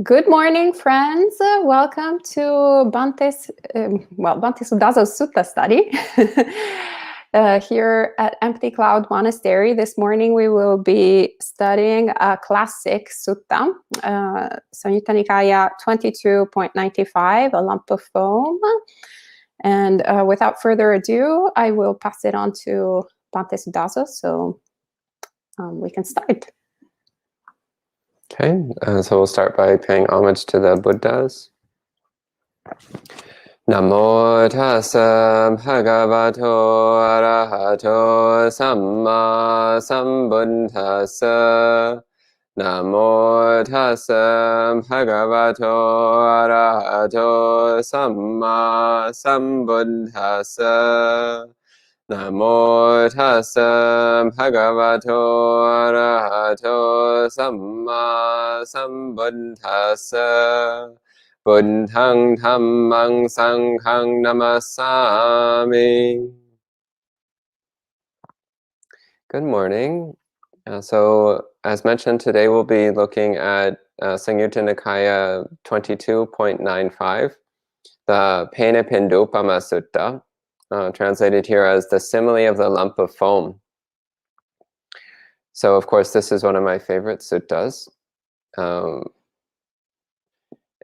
Good morning, friends. Welcome to Bhante's Suddhaso Sutta study here at Empty Cloud Monastery. This morning we will be studying a classic sutta, Samyutta Nikaya 22.95, a lump of foam. And without further ado, I will pass it on to Bhante Suddhaso so we can start. Okay, so we'll start by paying homage to the Buddhas. Namo tassa bhagavato arahato samma sambuddhassa. Namo tassa bhagavato arahato samma sambuddhassa. Namo tassa bhagavato arahato samma sambuddhassa. Buddhang dhammang sanghang namasami. Good morning. So as mentioned, today we'll be looking at Samyutta Nikaya 22.95, the Penapindupama Sutta. Translated here as the simile of the lump of foam. So, of course, this is one of my favorite suttas.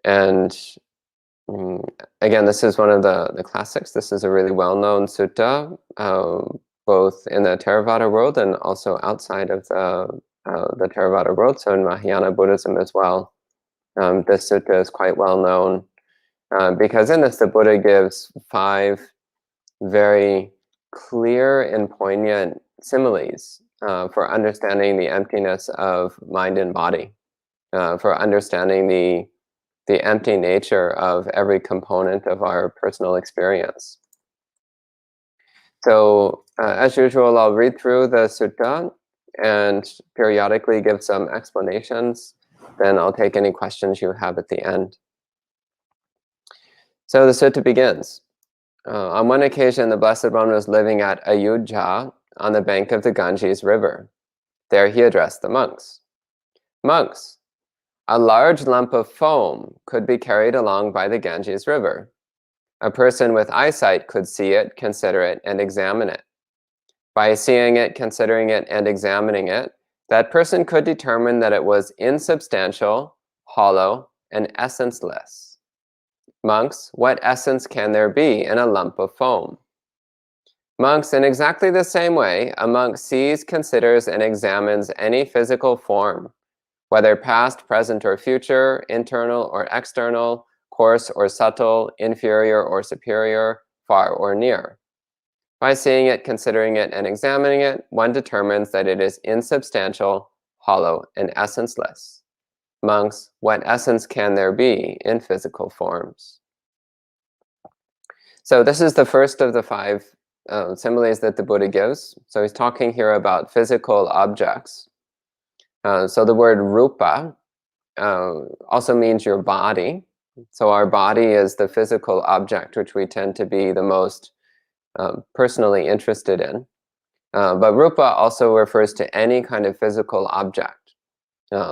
And again, this is one of the classics. This is a really well-known sutta, both in the Theravada world and also outside of the Theravada world, so in Mahayana Buddhism as well. This sutta is quite well-known because in this, the Buddha gives 5 very clear and poignant similes for understanding the emptiness of mind and body, for understanding the empty nature of every component of our personal experience. So, as usual, I'll read through the sutta and periodically give some explanations. Then I'll take any questions you have at the end. So the sutta begins. On one occasion, the Blessed One was living at Ayodhya on the bank of the Ganges River. There he addressed the monks. Monks, a large lump of foam could be carried along by the Ganges River. A person with eyesight could see it, consider it, and examine it. By seeing it, considering it, and examining it, that person could determine that it was insubstantial, hollow, and essenceless. Monks, what essence can there be in a lump of foam? Monks, in exactly the same way, a monk sees, considers, and examines any physical form, whether past, present, or future, internal or external, coarse or subtle, inferior or superior, far or near. By seeing it, considering it, and examining it, one determines that it is insubstantial, hollow, and essenceless. Monks, what essence can there be in physical forms? So this is the first of the 5 similes that the Buddha gives. So he's talking here about physical objects. So the word rupa also means your body. So our body is the physical object which we tend to be the most personally interested in. But rupa also refers to any kind of physical object.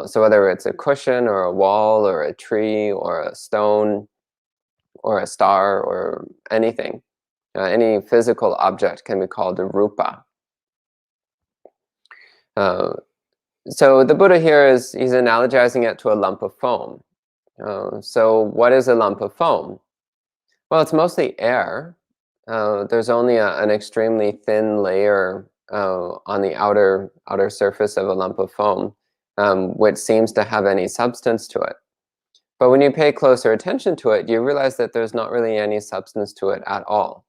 So whether it's a cushion or a wall or a tree or a stone or a star or anything, any physical object can be called a rupa. So the Buddha here he's analogizing it to a lump of foam. So what is a lump of foam? Well, it's mostly air. There's only an extremely thin layer on the outer surface of a lump of foam, which seems to have any substance to it. But when you pay closer attention to it, you realize that there's not really any substance to it at all.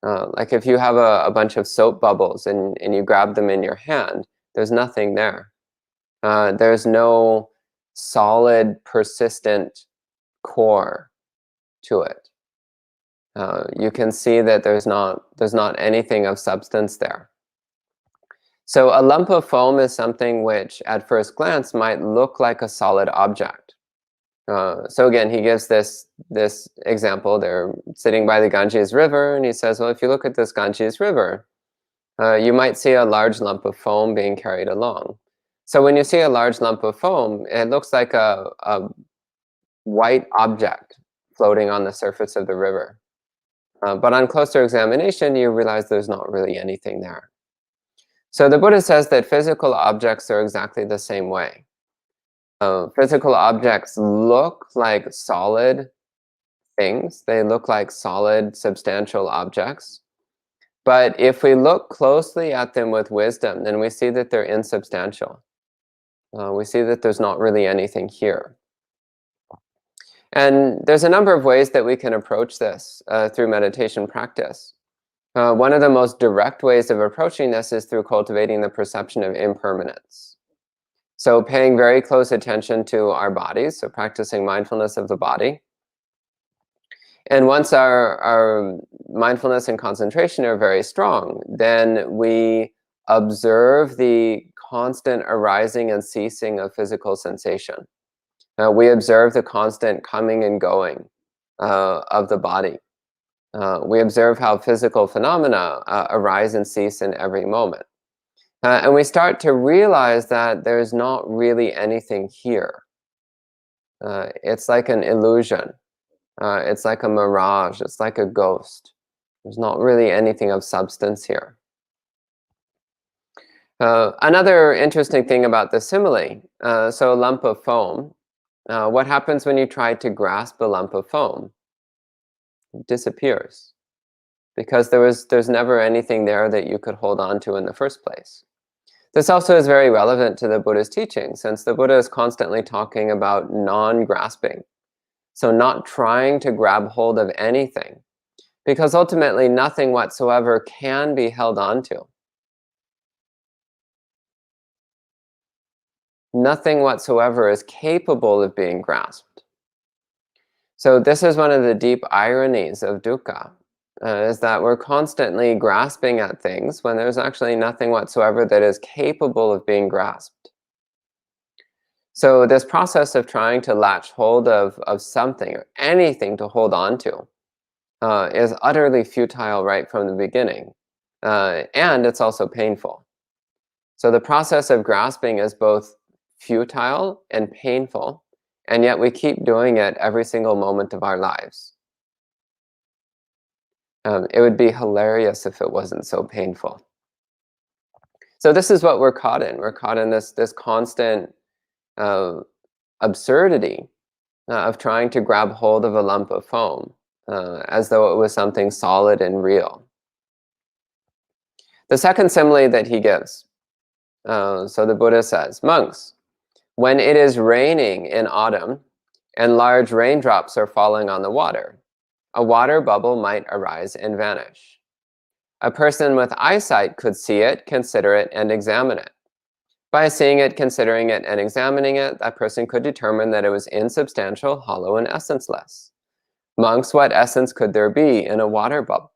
Like if you have a bunch of soap bubbles and you grab them in your hand, there's nothing there. There's no solid, persistent core to it. You can see that there's not anything of substance there. So a lump of foam is something which at first glance might look like a solid object. So again, he gives this example. They're sitting by the Ganges River, and he says, well, if you look at this Ganges River, you might see a large lump of foam being carried along. So when you see a large lump of foam, it looks like a white object floating on the surface of the river. But on closer examination, you realize there's not really anything there. So the Buddha says that physical objects are exactly the same way. Physical objects look like solid things. They look like solid, substantial objects. But if we look closely at them with wisdom, then we see that they're insubstantial. We see that there's not really anything here. And there's a number of ways that we can approach this through meditation practice. One of the most direct ways of approaching this is through cultivating the perception of impermanence. So paying very close attention to our bodies, so practicing mindfulness of the body. And once our mindfulness and concentration are very strong, then we observe the constant arising and ceasing of physical sensation. We observe the constant coming and going of the body. We observe how physical phenomena arise and cease in every moment. And we start to realize that there's not really anything here. It's like an illusion. It's like a mirage. It's like a ghost. There's not really anything of substance here. Another interesting thing about the simile, so a lump of foam, what happens when you try to grasp a lump of foam? It disappears. Because there's never anything there that you could hold on to in the first place. This also is very relevant to the Buddha's teaching, since the Buddha is constantly talking about non-grasping. So not trying to grab hold of anything, because ultimately nothing whatsoever can be held onto. Nothing whatsoever is capable of being grasped. So this is one of the deep ironies of dukkha, is that we're constantly grasping at things when there's actually nothing whatsoever that is capable of being grasped. So this process of trying to latch hold of something or anything to hold on to is utterly futile right from the beginning. And it's also painful. So the process of grasping is both futile and painful, and yet we keep doing it every single moment of our lives. It would be hilarious if it wasn't so painful. So this is what we're caught in. We're caught in this constant absurdity of trying to grab hold of a lump of foam as though it was something solid and real. The second simile that he gives, so the Buddha says, monks, when it is raining in autumn and large raindrops are falling on the water, a water bubble might arise and vanish. A person with eyesight could see it, consider it, and examine it. By seeing it, considering it, and examining it, that person could determine that it was insubstantial, hollow, and essenceless. Monks, what essence could there be in a water bubble?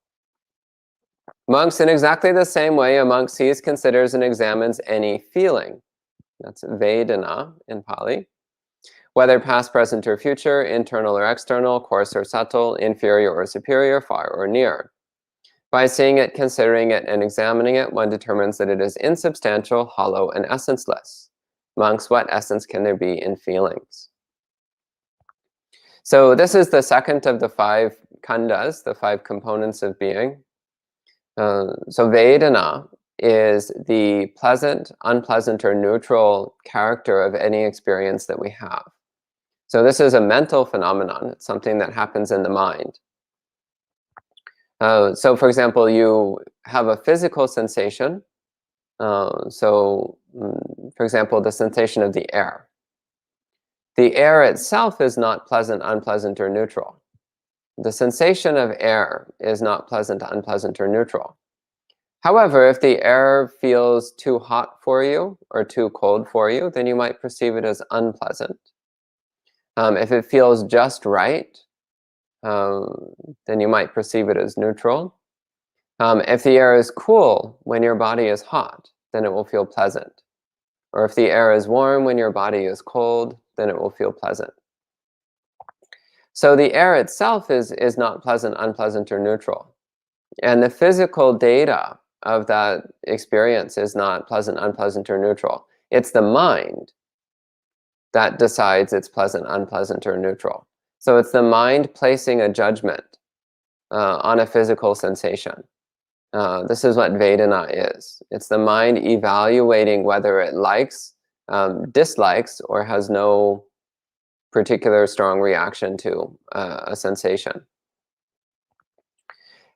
Monks, in exactly the same way, a monk sees, considers, and examines any feeling. That's Vedana in Pali. Whether past, present, or future, internal or external, coarse or subtle, inferior or superior, far or near. By seeing it, considering it, and examining it, one determines that it is insubstantial, hollow, and essenceless. Monks, what essence can there be in feelings? So this is the second of the 5 khandhas, the 5 components of being. So Vedana is the pleasant, unpleasant, or neutral character of any experience that we have. So this is a mental phenomenon. It's something that happens in the mind. So for example, you have a physical sensation. For example, the sensation of the air. The air itself is not pleasant, unpleasant, or neutral. The sensation of air is not pleasant, unpleasant, or neutral. However, if the air feels too hot for you or too cold for you, then you might perceive it as unpleasant. If it feels just right, then you might perceive it as neutral. If the air is cool when your body is hot, then it will feel pleasant. Or if the air is warm when your body is cold, then it will feel pleasant. So the air itself is not pleasant, unpleasant, or neutral. And the physical data of that experience is not pleasant, unpleasant, or neutral. It's the mind that decides it's pleasant, unpleasant, or neutral. So it's the mind placing a judgment on a physical sensation. This is what Vedana is. It's the mind evaluating whether it likes, dislikes, or has no particular strong reaction to a sensation.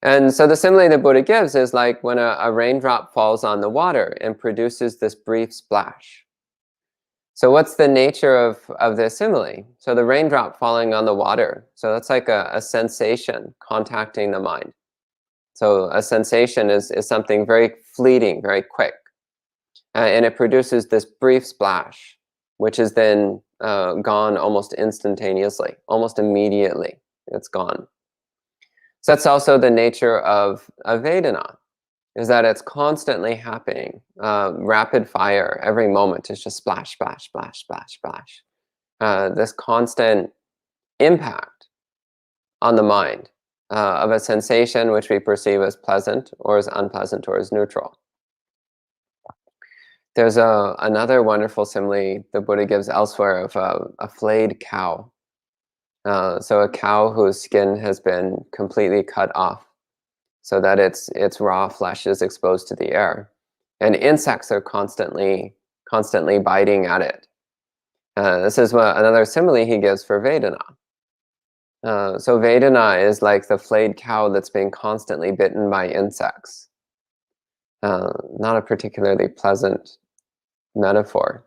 And so the simile the Buddha gives is like when a raindrop falls on the water and produces this brief splash. So what's the nature of this simile? So the raindrop falling on the water, so that's like a sensation contacting the mind. So a sensation is something very fleeting, very quick. And it produces this brief splash, which is then gone almost instantaneously, almost immediately. It's gone. So that's also the nature of Vedana, is that it's constantly happening, rapid fire, every moment. It's just splash, splash, splash, splash, splash. This constant impact on the mind of a sensation which we perceive as pleasant or as unpleasant or as neutral. There's another wonderful simile the Buddha gives elsewhere of a flayed cow. So a cow whose skin has been completely cut off so that its raw flesh is exposed to the air. And insects are constantly biting at it. This is another simile he gives for Vedana. So Vedana is like the flayed cow that's being constantly bitten by insects. Not a particularly pleasant metaphor.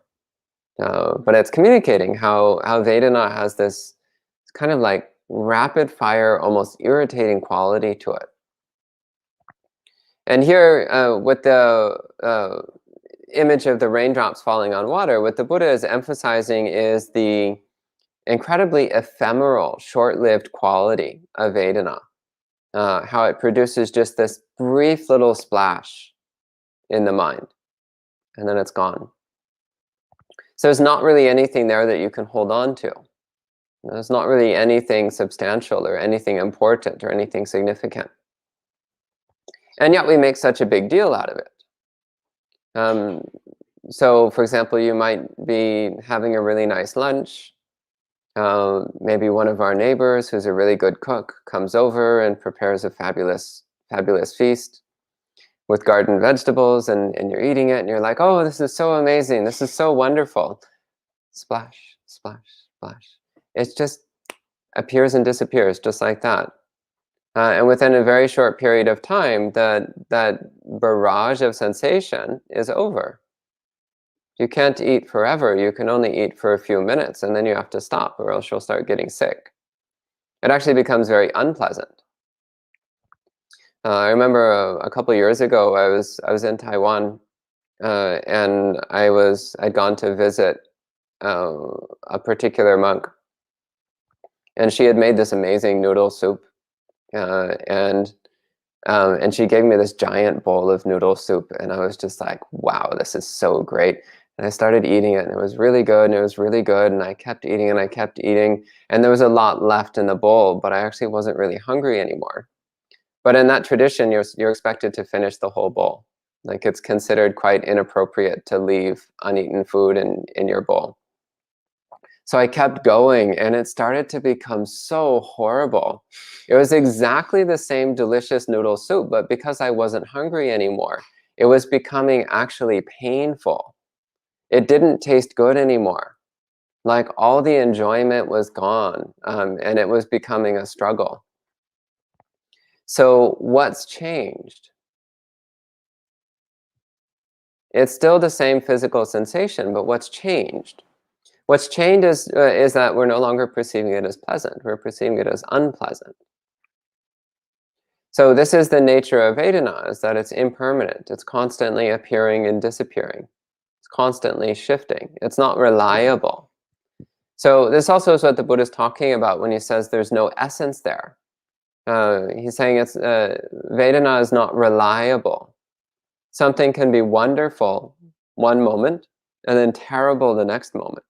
But it's communicating how Vedana has this kind of like rapid fire, almost irritating quality to it. And here, with the image of the raindrops falling on water, what the Buddha is emphasizing is the incredibly ephemeral, short-lived quality of Vedana. How it produces just this brief little splash in the mind, and then it's gone. So there's not really anything there that you can hold on to. There's not really anything substantial or anything important or anything significant. And yet we make such a big deal out of it. So, for example, you might be having a really nice lunch. Maybe one of our neighbors, who's a really good cook, comes over and prepares a fabulous, fabulous feast with garden vegetables, and you're eating it, and you're like, oh, this is so amazing. This is so wonderful. Splash, splash, splash. It just appears and disappears just like that. And within a very short period of time, that barrage of sensation is over. You can't eat forever. You can only eat for a few minutes, and then you have to stop, or else you'll start getting sick. It actually becomes very unpleasant. I remember a couple years ago, I was in Taiwan, and I'd gone to visit a particular monk, and she had made this amazing noodle soup, and she gave me this giant bowl of noodle soup, and I was just like, wow, this is so great. And I started eating it, and it was really good, and it was really good, and I kept eating, and I kept eating, and there was a lot left in the bowl, but I actually wasn't really hungry anymore. But in that tradition, you're expected to finish the whole bowl. Like, it's considered quite inappropriate to leave uneaten food in your bowl. So I kept going, and it started to become so horrible. It was exactly the same delicious noodle soup, but because I wasn't hungry anymore, it was becoming actually painful. It didn't taste good anymore. Like, all the enjoyment was gone, and it was becoming a struggle. So what's changed? It's still the same physical sensation, but what's changed? What's changed is that we're no longer perceiving it as pleasant. We're perceiving it as unpleasant. So this is the nature of Vedana, is that it's impermanent. It's constantly appearing and disappearing. It's constantly shifting. It's not reliable. So this also is what the Buddha is talking about when he says there's no essence there. He's saying Vedana is not reliable. Something can be wonderful one moment and then terrible the next moment.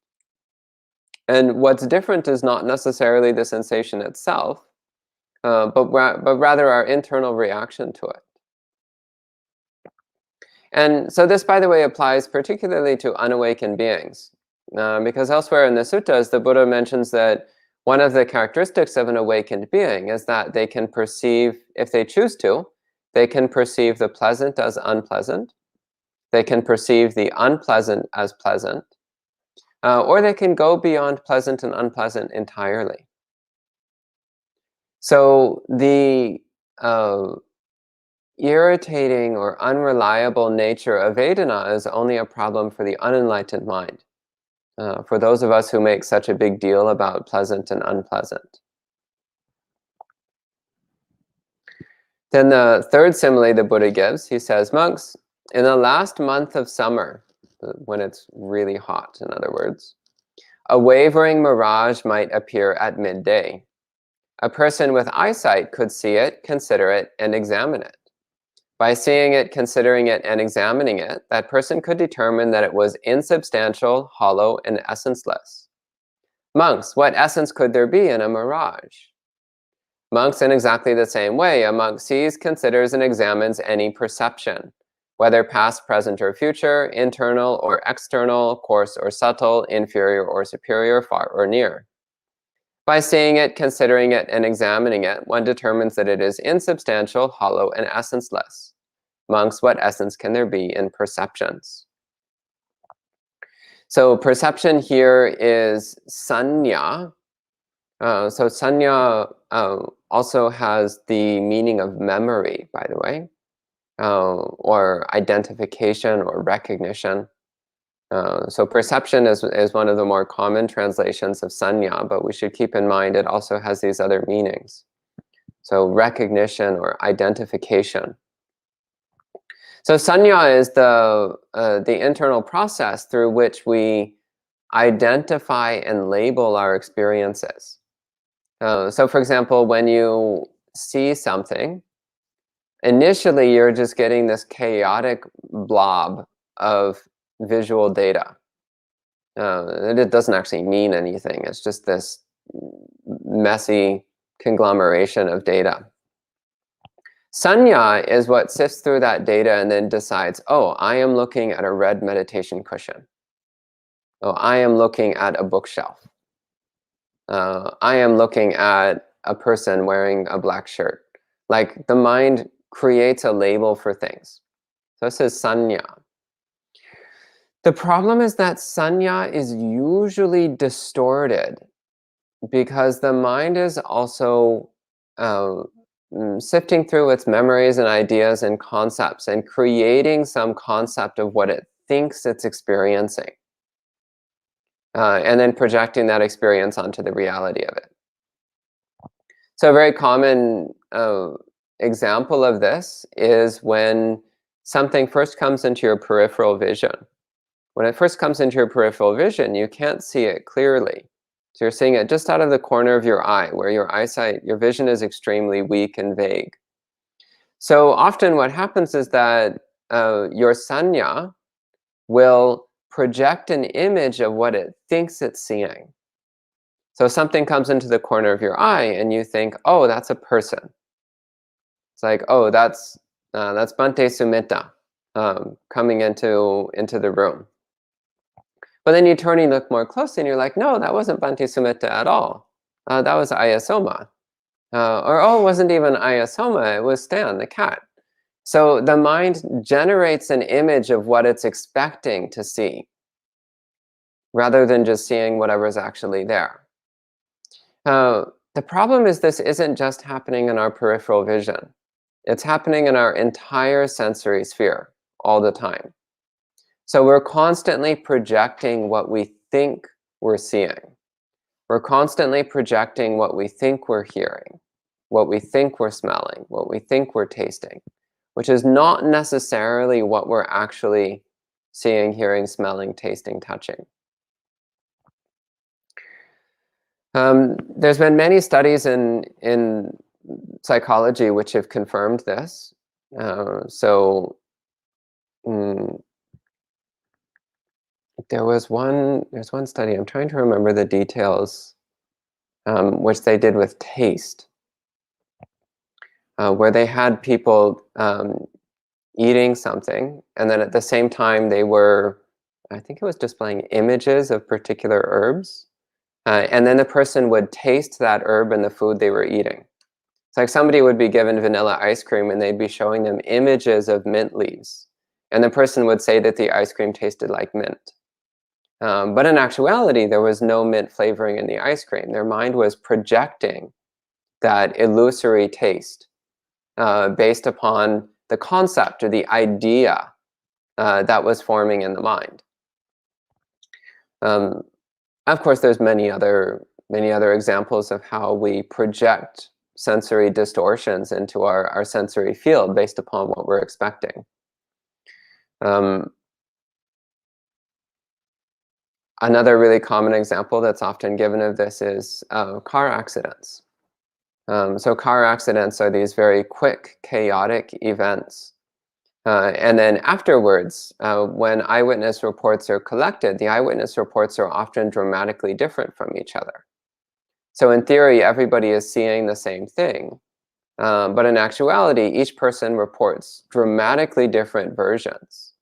And what's different is not necessarily the sensation itself, but rather our internal reaction to it. And so this, by the way, applies particularly to unawakened beings. because elsewhere in the suttas, the Buddha mentions that one of the characteristics of an awakened being is that they can perceive, if they choose to, they can perceive the pleasant as unpleasant, they can perceive the unpleasant as pleasant, or they can go beyond pleasant and unpleasant entirely. So the irritating or unreliable nature of Vedana is only a problem for the unenlightened mind, for those of us who make such a big deal about pleasant and unpleasant. Then the third simile the Buddha gives, he says, monks, in the last month of summer, when it's really hot, in other words, a wavering mirage might appear at midday. A person with eyesight could see it, consider it, and examine it. By seeing it, considering it, and examining it, that person could determine that it was insubstantial, hollow, and essenceless. Monks, what essence could there be in a mirage? Monks, in exactly the same way, a monk sees, considers, and examines any perception, whether past, present, or future, internal or external, coarse or subtle, inferior or superior, far or near. By seeing it, considering it, and examining it, one determines that it is insubstantial, hollow, and essenceless. Monks, what essence can there be in perceptions? So perception here is sanya. So sanya also has the meaning of memory, by the way, or identification or recognition. So perception is one of the more common translations of sanya, but we should keep in mind it also has these other meanings. So recognition or identification. So sanya is the internal process through which we identify and label our experiences. So for example, when you see something, initially you're just getting this chaotic blob of visual data. It doesn't actually mean anything. It's just this messy conglomeration of data. Sanya is what sifts through that data and then decides, oh, I am looking at a red meditation cushion. Oh, I am looking at a bookshelf. I am looking at a person wearing a black shirt. Like the mind creates a label for things. So this is sanya. The problem is that sanya is usually distorted because the mind is also sifting through its memories and ideas and concepts and creating some concept of what it thinks it's experiencing. And then projecting that experience onto the reality of it. So a very common example of this is when something first comes into your peripheral vision. When it first comes into your peripheral vision, you can't see it clearly. So you're seeing it just out of the corner of your eye, where your eyesight, your vision is extremely weak and vague. So often what happens is that your sanya will project an image of what it thinks it's seeing. So something comes into the corner of your eye and you think, oh, that's a person. It's like, oh, that's Bhante Sumita coming into the room. But then you turn and look more closely and you're like, no, that wasn't Bhante Sumita at all. That was Ayasoma. Or, oh, it wasn't even Ayasoma, it was Stan, the cat. So the mind generates an image of what it's expecting to see, rather than just seeing whatever's actually there. The problem is this isn't just happening in our peripheral vision. It's happening in our entire sensory sphere all the time. So we're constantly projecting what we think we're seeing. We're constantly projecting what we think we're hearing, what we think we're smelling, what we think we're tasting, which is not necessarily what we're actually seeing, hearing, smelling, tasting, touching. There's been many studies in psychology which have confirmed this. There's one study, I'm trying to remember the details, which they did with taste, where they had people eating something, and then at the same time they were I think it was displaying images of particular herbs. And then the person would taste that herb in the food they were eating. It's like somebody would be given vanilla ice cream and they'd be showing them images of mint leaves. And the person would say that the ice cream tasted like mint. But in actuality, there was no mint flavoring in the ice cream. Their mind was projecting that illusory taste based upon the concept or the idea that was forming in the mind. Of course, there's many other examples of how we project sensory distortions into our sensory field based upon what we're expecting. Another really common example that's often given of this is car accidents. So car accidents are these very quick, chaotic events. And then afterwards, when eyewitness reports are collected, the eyewitness reports are often dramatically different from each other. So in theory, everybody is seeing the same thing. But in actuality, each person reports dramatically different versions.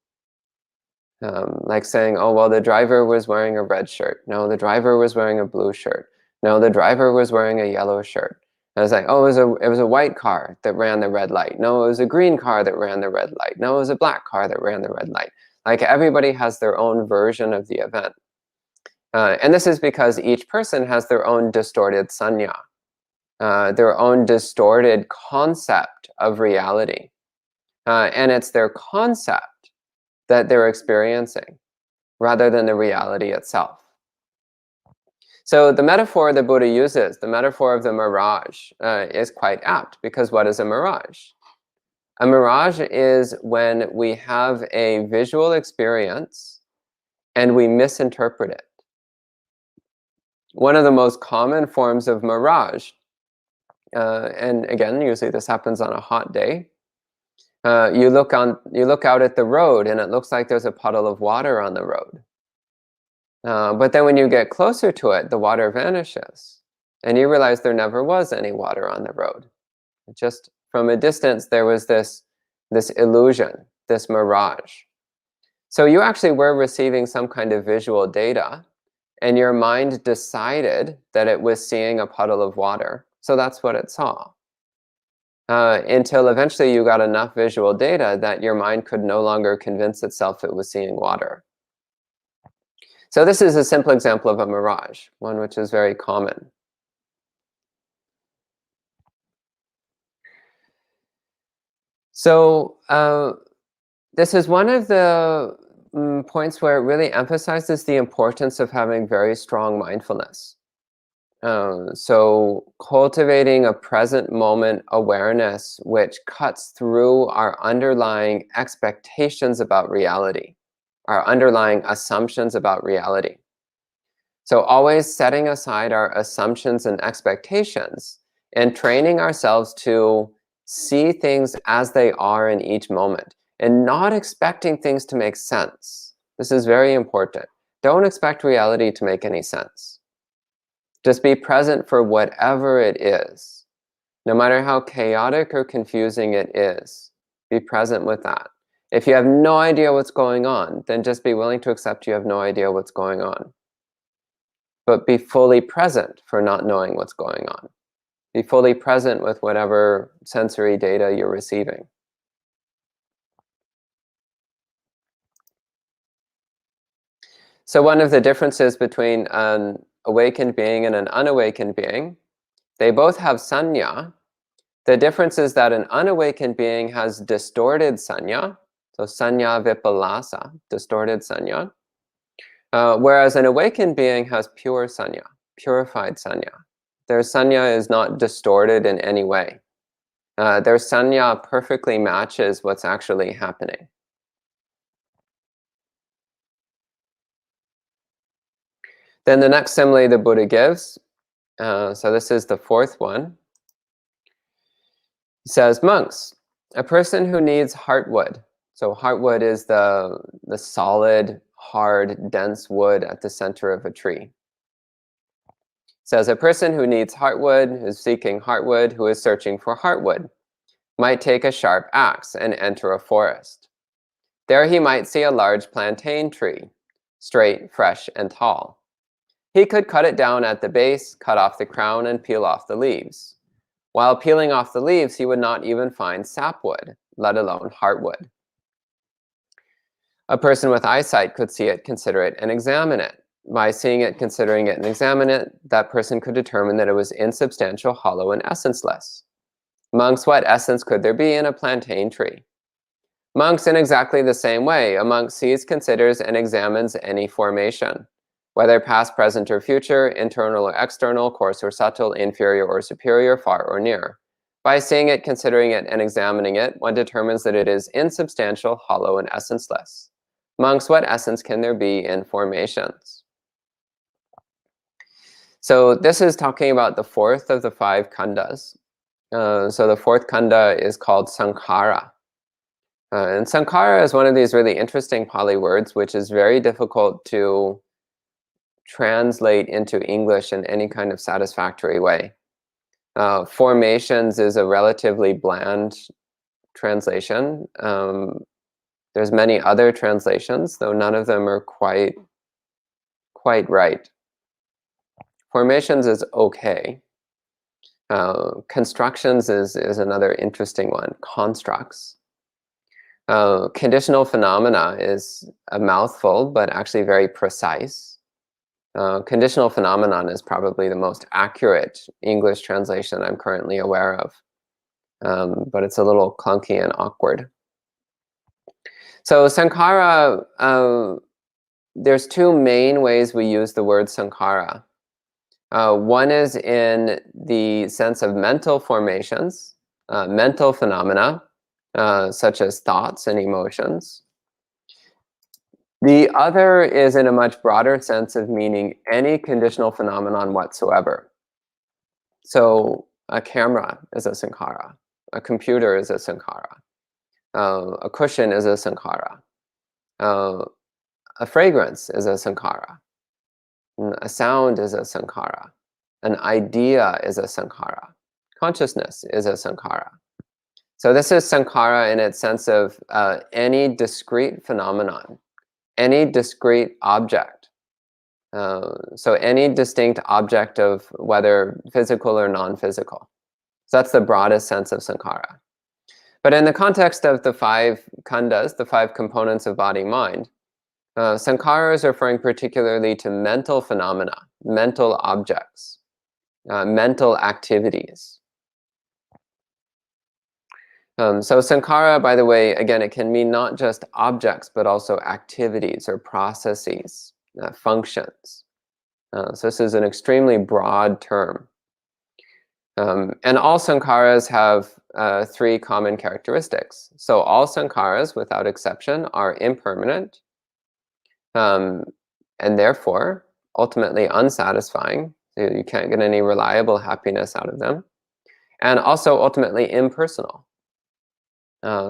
Like saying, oh, well, the driver was wearing a red shirt. No, the driver was wearing a blue shirt. No, the driver was wearing a yellow shirt. And it's like, oh, it was a white car that ran the red light. No, it was a green car that ran the red light. No, it was a black car that ran the red light. Like everybody has their own version of the event. And this is because each person has their own distorted sanya, their own distorted concept of reality. And it's their concept that they're experiencing rather than the reality itself. So the metaphor the Buddha uses, the metaphor of the mirage, is quite apt, because what is a mirage? A mirage is when we have a visual experience and we misinterpret it. One of the most common forms of mirage, and again, usually this happens on a hot day, you look out at the road and it looks like there's a puddle of water on the road. But then when you get closer to it, the water vanishes. And you realize there never was any water on the road. Just from a distance, there was this illusion, this mirage. So you actually were receiving some kind of visual data, and your mind decided that it was seeing a puddle of water. So that's what it saw. Until eventually you got enough visual data that your mind could no longer convince itself it was seeing water. So this is a simple example of a mirage, one which is very common. So this is one of the points where it really emphasizes the importance of having very strong mindfulness. So cultivating a present moment awareness which cuts through our underlying expectations about reality, our underlying assumptions about reality. So always setting aside our assumptions and expectations and training ourselves to see things as they are in each moment and not expecting things to make sense. This is very important. Don't expect reality to make any sense. Just be present for whatever it is. No matter how chaotic or confusing it is, be present with that. If you have no idea what's going on, then just be willing to accept you have no idea what's going on. But be fully present for not knowing what's going on. Be fully present with whatever sensory data you're receiving. So one of the differences between an awakened being and an unawakened being, they both have sanya. The difference is that an unawakened being has distorted sanya, so sanya vipalasa, distorted sanya, whereas an awakened being has pure sanya, purified sanya. Their sanya is not distorted in any way. Their sanya perfectly matches what's actually happening. Then the next simile the Buddha gives, so this is the fourth one. He says, monks, a person who needs heartwood, so heartwood is the solid, hard, dense wood at the center of a tree. Says a person who needs heartwood, who is seeking heartwood, who is searching for heartwood, might take a sharp axe and enter a forest. There he might see a large plantain tree, straight, fresh, and tall. He could cut it down at the base, cut off the crown, and peel off the leaves. While peeling off the leaves, he would not even find sapwood, let alone heartwood. A person with eyesight could see it, consider it, and examine it. By seeing it, considering it, and examining it, that person could determine that it was insubstantial, hollow, and essenceless. Monks, what essence could there be in a plantain tree? Monks, in exactly the same way, a monk sees, considers, and examines any formation, whether past, present, or future, internal or external, coarse or subtle, inferior or superior, far or near. By seeing it, considering it, and examining it, one determines that it is insubstantial, hollow, and essenceless. Monks, what essence can there be in formations? So this is talking about the fourth of the 5 khandas. So the fourth khanda is called sankhara. And sankhara is one of these really interesting Pali words, which is very difficult to translate into English in any kind of satisfactory way. Formations is a relatively bland translation. There's many other translations, though none of them are quite right. Formations is okay. Constructions is another interesting one. Constructs. Conditional phenomena is a mouthful, but actually very precise. Conditional phenomenon is probably the most accurate English translation I'm currently aware of, but it's a little clunky and awkward. So sankhara, there's 2 main ways we use the word sankhara. One is in the sense of mental formations, mental phenomena, such as thoughts and emotions. The other is in a much broader sense of meaning any conditional phenomenon whatsoever. So a camera is a sankhara, a computer is a sankhara, a cushion is a sankhara, a fragrance is a sankhara, a sound is a sankhara, an idea is a sankhara, consciousness is a sankhara. So this is sankhara in its sense of any discrete phenomenon, any discrete object. So any distinct object of whether physical or non-physical. So that's the broadest sense of sankhara. But in the context of the 5 khandas, the 5 components of body-mind, sankhara is referring particularly to mental phenomena, mental objects, mental activities. So sankhara, by the way, again, it can mean not just objects, but also activities or processes, functions. So this is an extremely broad term. And all sankharas have 3 common characteristics. So all sankharas, without exception, are impermanent, and therefore ultimately unsatisfying. You can't get any reliable happiness out of them. And also ultimately impersonal.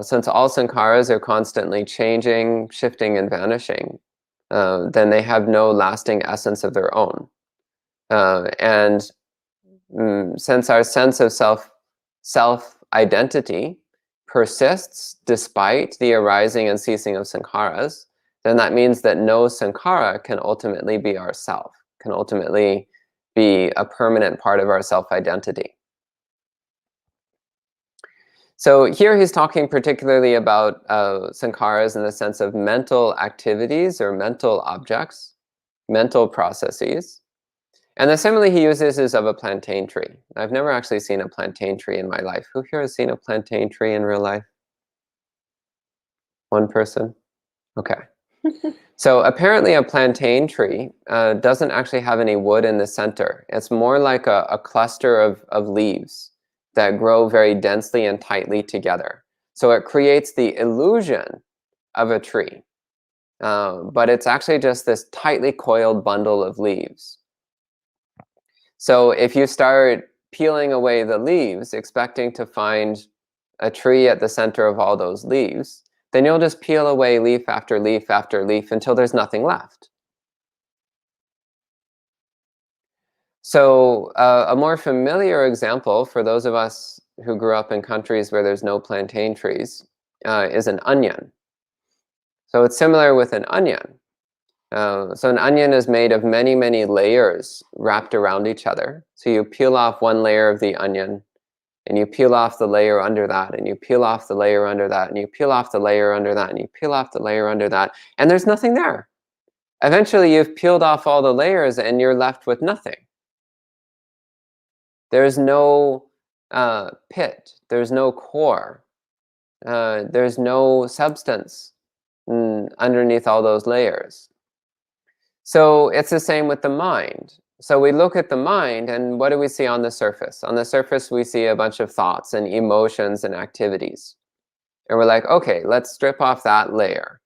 Since all sankharas are constantly changing, shifting, and vanishing, then they have no lasting essence of their own. And since our sense of self-identity persists despite the arising and ceasing of sankharas, then that means that no sankhara can ultimately be our self, can ultimately be a permanent part of our self-identity. So here he's talking particularly about sankharas in the sense of mental activities or mental objects, mental processes. And the simile he uses is of a plantain tree. I've never actually seen a plantain tree in my life. Who here has seen a plantain tree in real life? One person? Okay. So apparently a plantain tree doesn't actually have any wood in the center. It's more like a cluster of leaves that grow very densely and tightly together. So it creates the illusion of a tree, but it's actually just this tightly coiled bundle of leaves. So if you start peeling away the leaves, expecting to find a tree at the center of all those leaves, then you'll just peel away leaf after leaf after leaf until there's nothing left. So a more familiar example for those of us who grew up in countries where there's no plantain trees is an onion. So it's similar with an onion. So an onion is made of many, many layers wrapped around each other. So you peel off one layer of the onion, and you peel off the layer under that, and you peel off the layer under that, and you peel off the layer under that, and you peel off the layer under that, and there's nothing there. Eventually, you've peeled off all the layers, and you're left with nothing. There's no pit. There's no core. There's no substance underneath all those layers. So it's the same with the mind. So we look at the mind, and what do we see on the surface? On the surface, we see a bunch of thoughts and emotions and activities. And we're like, okay, let's strip off that layer.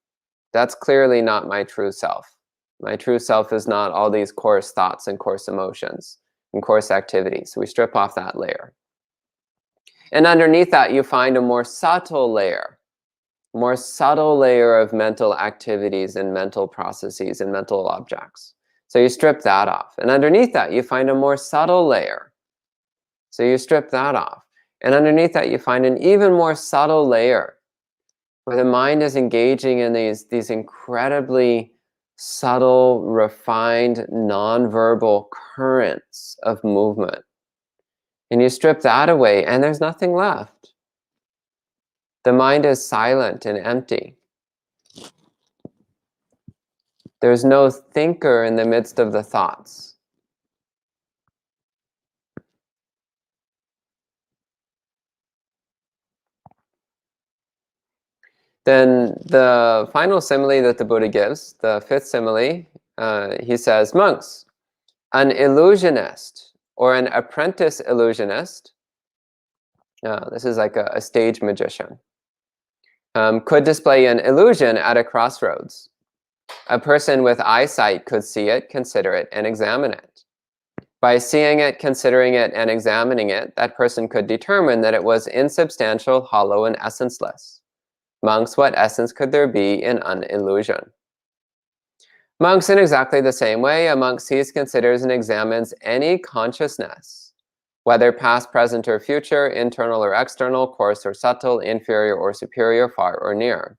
That's clearly not my true self. My true self is not all these coarse thoughts and coarse emotions and coarse activities. So we strip off that layer. And underneath that, you find a more subtle layer of mental activities and mental processes and mental objects. So you strip that off. And underneath that, you find a more subtle layer. So you strip that off. And underneath that, you find an even more subtle layer where the mind is engaging in these incredibly subtle, refined, nonverbal currents of movement. And you strip that away, and there's nothing left. The mind is silent and empty. There's no thinker in the midst of the thoughts. Then the final simile that the Buddha gives, the fifth simile, he says, monks, an illusionist or an apprentice illusionist, this is like a stage magician, could display an illusion at a crossroads. A person with eyesight could see it, consider it, and examine it. By seeing it, considering it, and examining it, that person could determine that it was insubstantial, hollow, and essenceless. Monks, what essence could there be in an illusion? Monks, in exactly the same way, a monk sees, considers, and examines any consciousness, whether past, present, or future, internal or external, coarse or subtle, inferior or superior, far or near.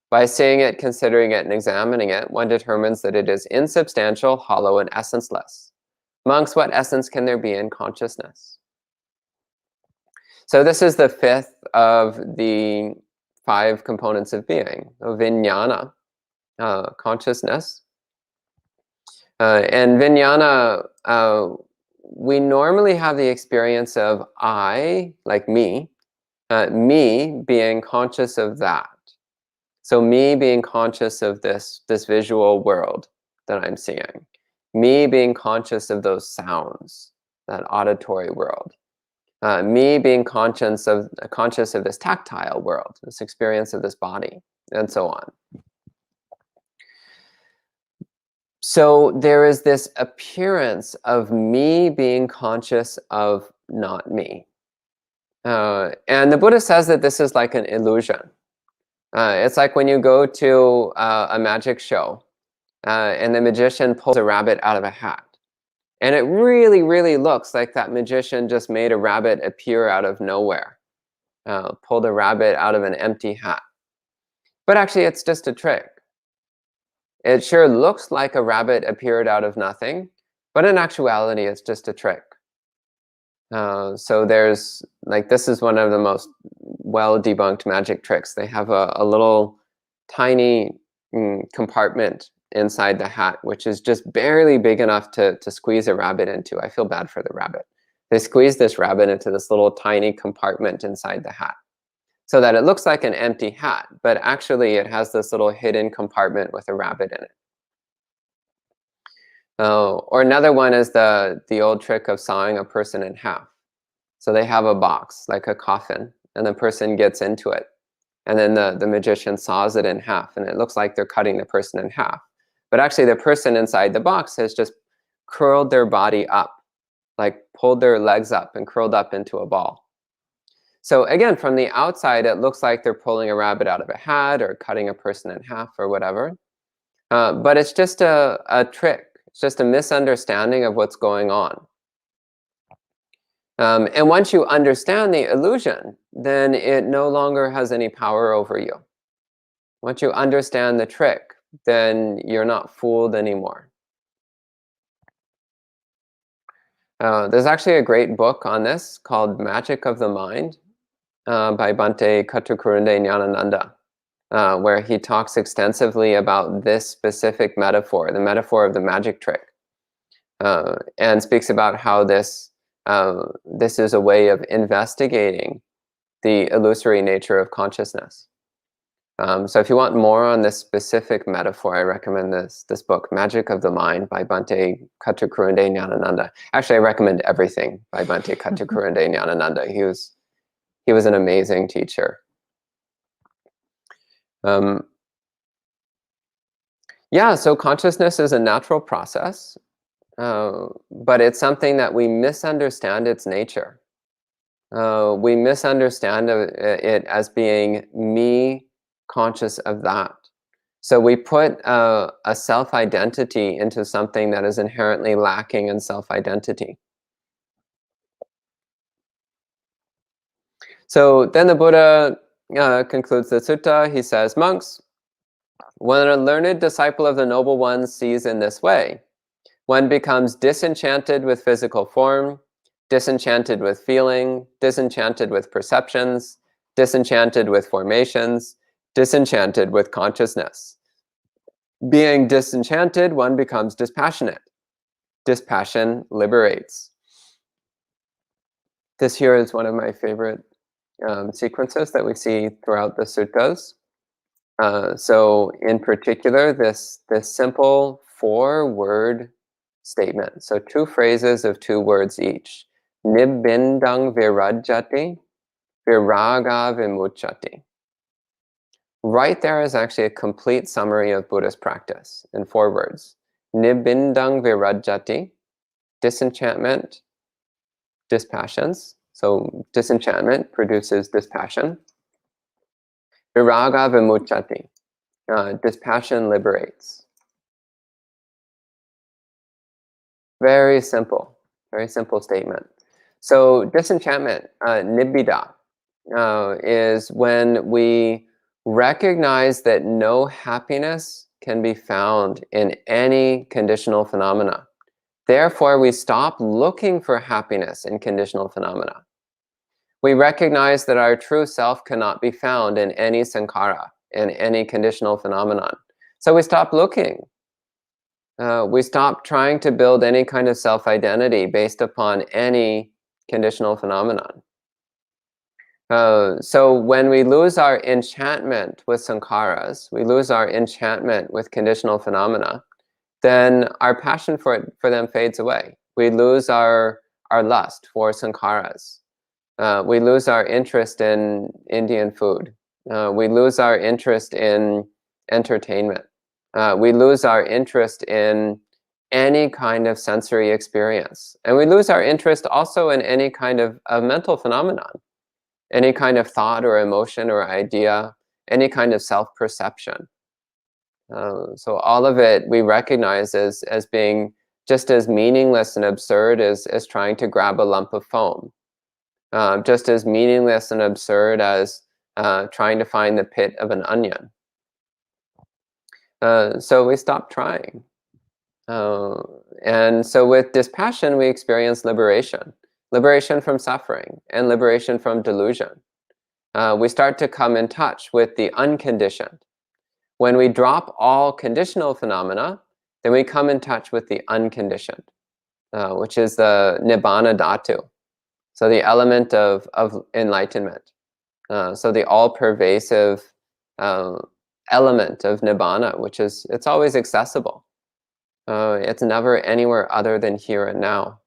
By seeing it, considering it, and examining it, one determines that it is insubstantial, hollow, and essenceless. Monks, what essence can there be in consciousness? So this is the fifth of the 5 components of being, vijnana, consciousness. And vijnana, we normally have the experience of I, like me being conscious of that. So me being conscious of this visual world that I'm seeing. Me being conscious of those sounds, that auditory world. Me being conscious of this tactile world, this experience of this body, and so on. So there is this appearance of me being conscious of not me. And the Buddha says that this is like an illusion. It's like when you go to a magic show and the magician pulls a rabbit out of a hat. And it really, really looks like that magician just made a rabbit appear out of nowhere, pulled a rabbit out of an empty hat. But actually, it's just a trick. It sure looks like a rabbit appeared out of nothing, but in actuality, it's just a trick. So there's, like, this is one of the most well-debunked magic tricks. They have a little tiny compartment inside the hat, which is just barely big enough to squeeze a rabbit into. I feel bad for the rabbit. They squeeze this rabbit into this little tiny compartment inside the hat so that it looks like an empty hat, but actually it has this little hidden compartment with a rabbit in it. Or another one is the old trick of sawing a person in half. So they have a box, like a coffin, and the person gets into it. And then the magician saws it in half, and it looks like they're cutting the person in half. But actually, the person inside the box has just curled their body up, like pulled their legs up and curled up into a ball. So again, from the outside, it looks like they're pulling a rabbit out of a hat or cutting a person in half or whatever. But it's just a trick. It's just a misunderstanding of what's going on. And once you understand the illusion, then it no longer has any power over you. Once you understand the trick, then you're not fooled anymore. There's actually a great book on this called Magic of the Mind by Bhante Katukurunde Nyanananda, where he talks extensively about this specific metaphor, the metaphor of the magic trick, and speaks about how this is a way of investigating the illusory nature of consciousness. So if you want more on this specific metaphor, I recommend this book, Magic of the Mind by Bhante Katukurunde Nyanananda. Actually, I recommend everything by Bhante Katukurunde Nyanananda. He was an amazing teacher. Yeah, so consciousness is a natural process, but it's something that we misunderstand its nature. We misunderstand it as being me conscious of that. So we put a self-identity into something that is inherently lacking in self-identity. So then the Buddha concludes the sutta. He says, monks, when a learned disciple of the Noble One sees in this way, one becomes disenchanted with physical form, disenchanted with feeling, disenchanted with perceptions, disenchanted with formations, disenchanted with consciousness. Being disenchanted, one becomes dispassionate. Dispassion liberates. This here is one of my favorite sequences that we see throughout the suttas. So in particular, this simple 4-word statement. So 2 phrases of 2 words each. Nibbindang virajati, viraga vimucchati. Right there is actually a complete summary of Buddhist practice in 4 words. Nibbindang virajati, disenchantment, dispassions. So disenchantment produces dispassion. Viraga vimucchati, dispassion liberates. Very simple statement. So disenchantment, nibbida, is when we recognize that no happiness can be found in any conditional phenomena. Therefore, we stop looking for happiness in conditional phenomena. We recognize that our true self cannot be found in any sankhara, in any conditional phenomenon. So we stop looking. We stop trying to build any kind of self-identity based upon any conditional phenomenon. So when we lose our enchantment with sankharas, we lose our enchantment with conditional phenomena, then our passion for them fades away. We lose our lust for sankharas. We lose our interest in Indian food. We lose our interest in entertainment. We lose our interest in any kind of sensory experience. And we lose our interest also in any kind of mental phenomenon, any kind of thought or emotion or idea, any kind of self-perception. So all of it we recognize as being just as meaningless and absurd as trying to grab a lump of foam. Just as meaningless and absurd as trying to find the pit of an onion. So we stop trying. And so with dispassion, we experience liberation. Liberation from suffering and liberation from delusion. We start to come in touch with the unconditioned. When we drop all conditional phenomena, then we come in touch with the unconditioned, which is the nibbana dhatu. So the element of enlightenment. So the all-pervasive element of nibbana, which is, it's always accessible. It's never anywhere other than here and now.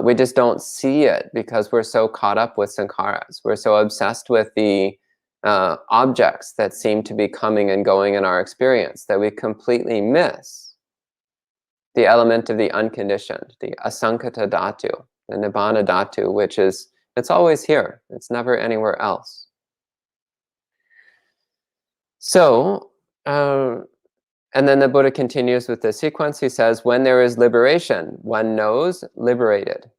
We just don't see it because we're so caught up with sankharas. We're so obsessed with the objects that seem to be coming and going in our experience that we completely miss the element of the unconditioned, the asankata dhatu, the nibbana dhatu, which is, it's always here. It's never anywhere else. So, and then the Buddha continues with the sequence. He says, when there is liberation, one knows liberated.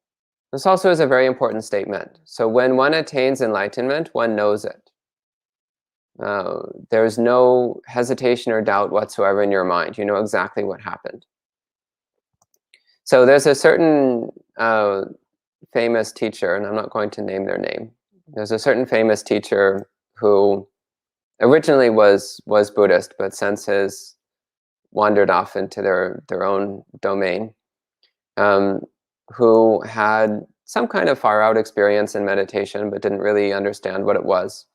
This also is a very important statement. So when one attains enlightenment, one knows it. There's no hesitation or doubt whatsoever in your mind. You know exactly what happened. So there's a certain famous teacher, and I'm not going to name their name. There's a certain famous teacher who originally was Buddhist, but since has wandered off into their own domain, who had some kind of far out experience in meditation, but didn't really understand what it was.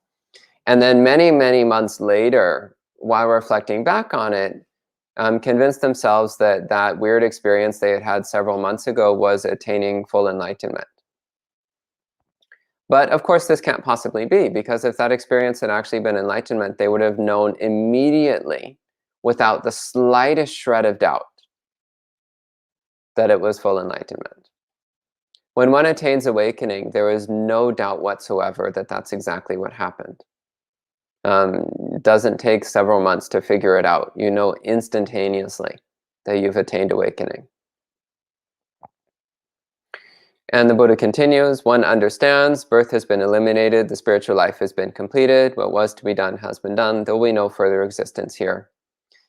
And then many, many months later, while reflecting back on it, convinced themselves that that weird experience they had had several months ago was attaining full enlightenment. But of course, this can't possibly be, because if that experience had actually been enlightenment, they would have known immediately, without the slightest shred of doubt, that it was full enlightenment. When one attains awakening, there is no doubt whatsoever that that's exactly what happened. It doesn't take several months to figure it out. You know instantaneously that you've attained awakening. And the Buddha continues, one understands, birth has been eliminated, the spiritual life has been completed, what was to be done has been done, there will be no further existence here.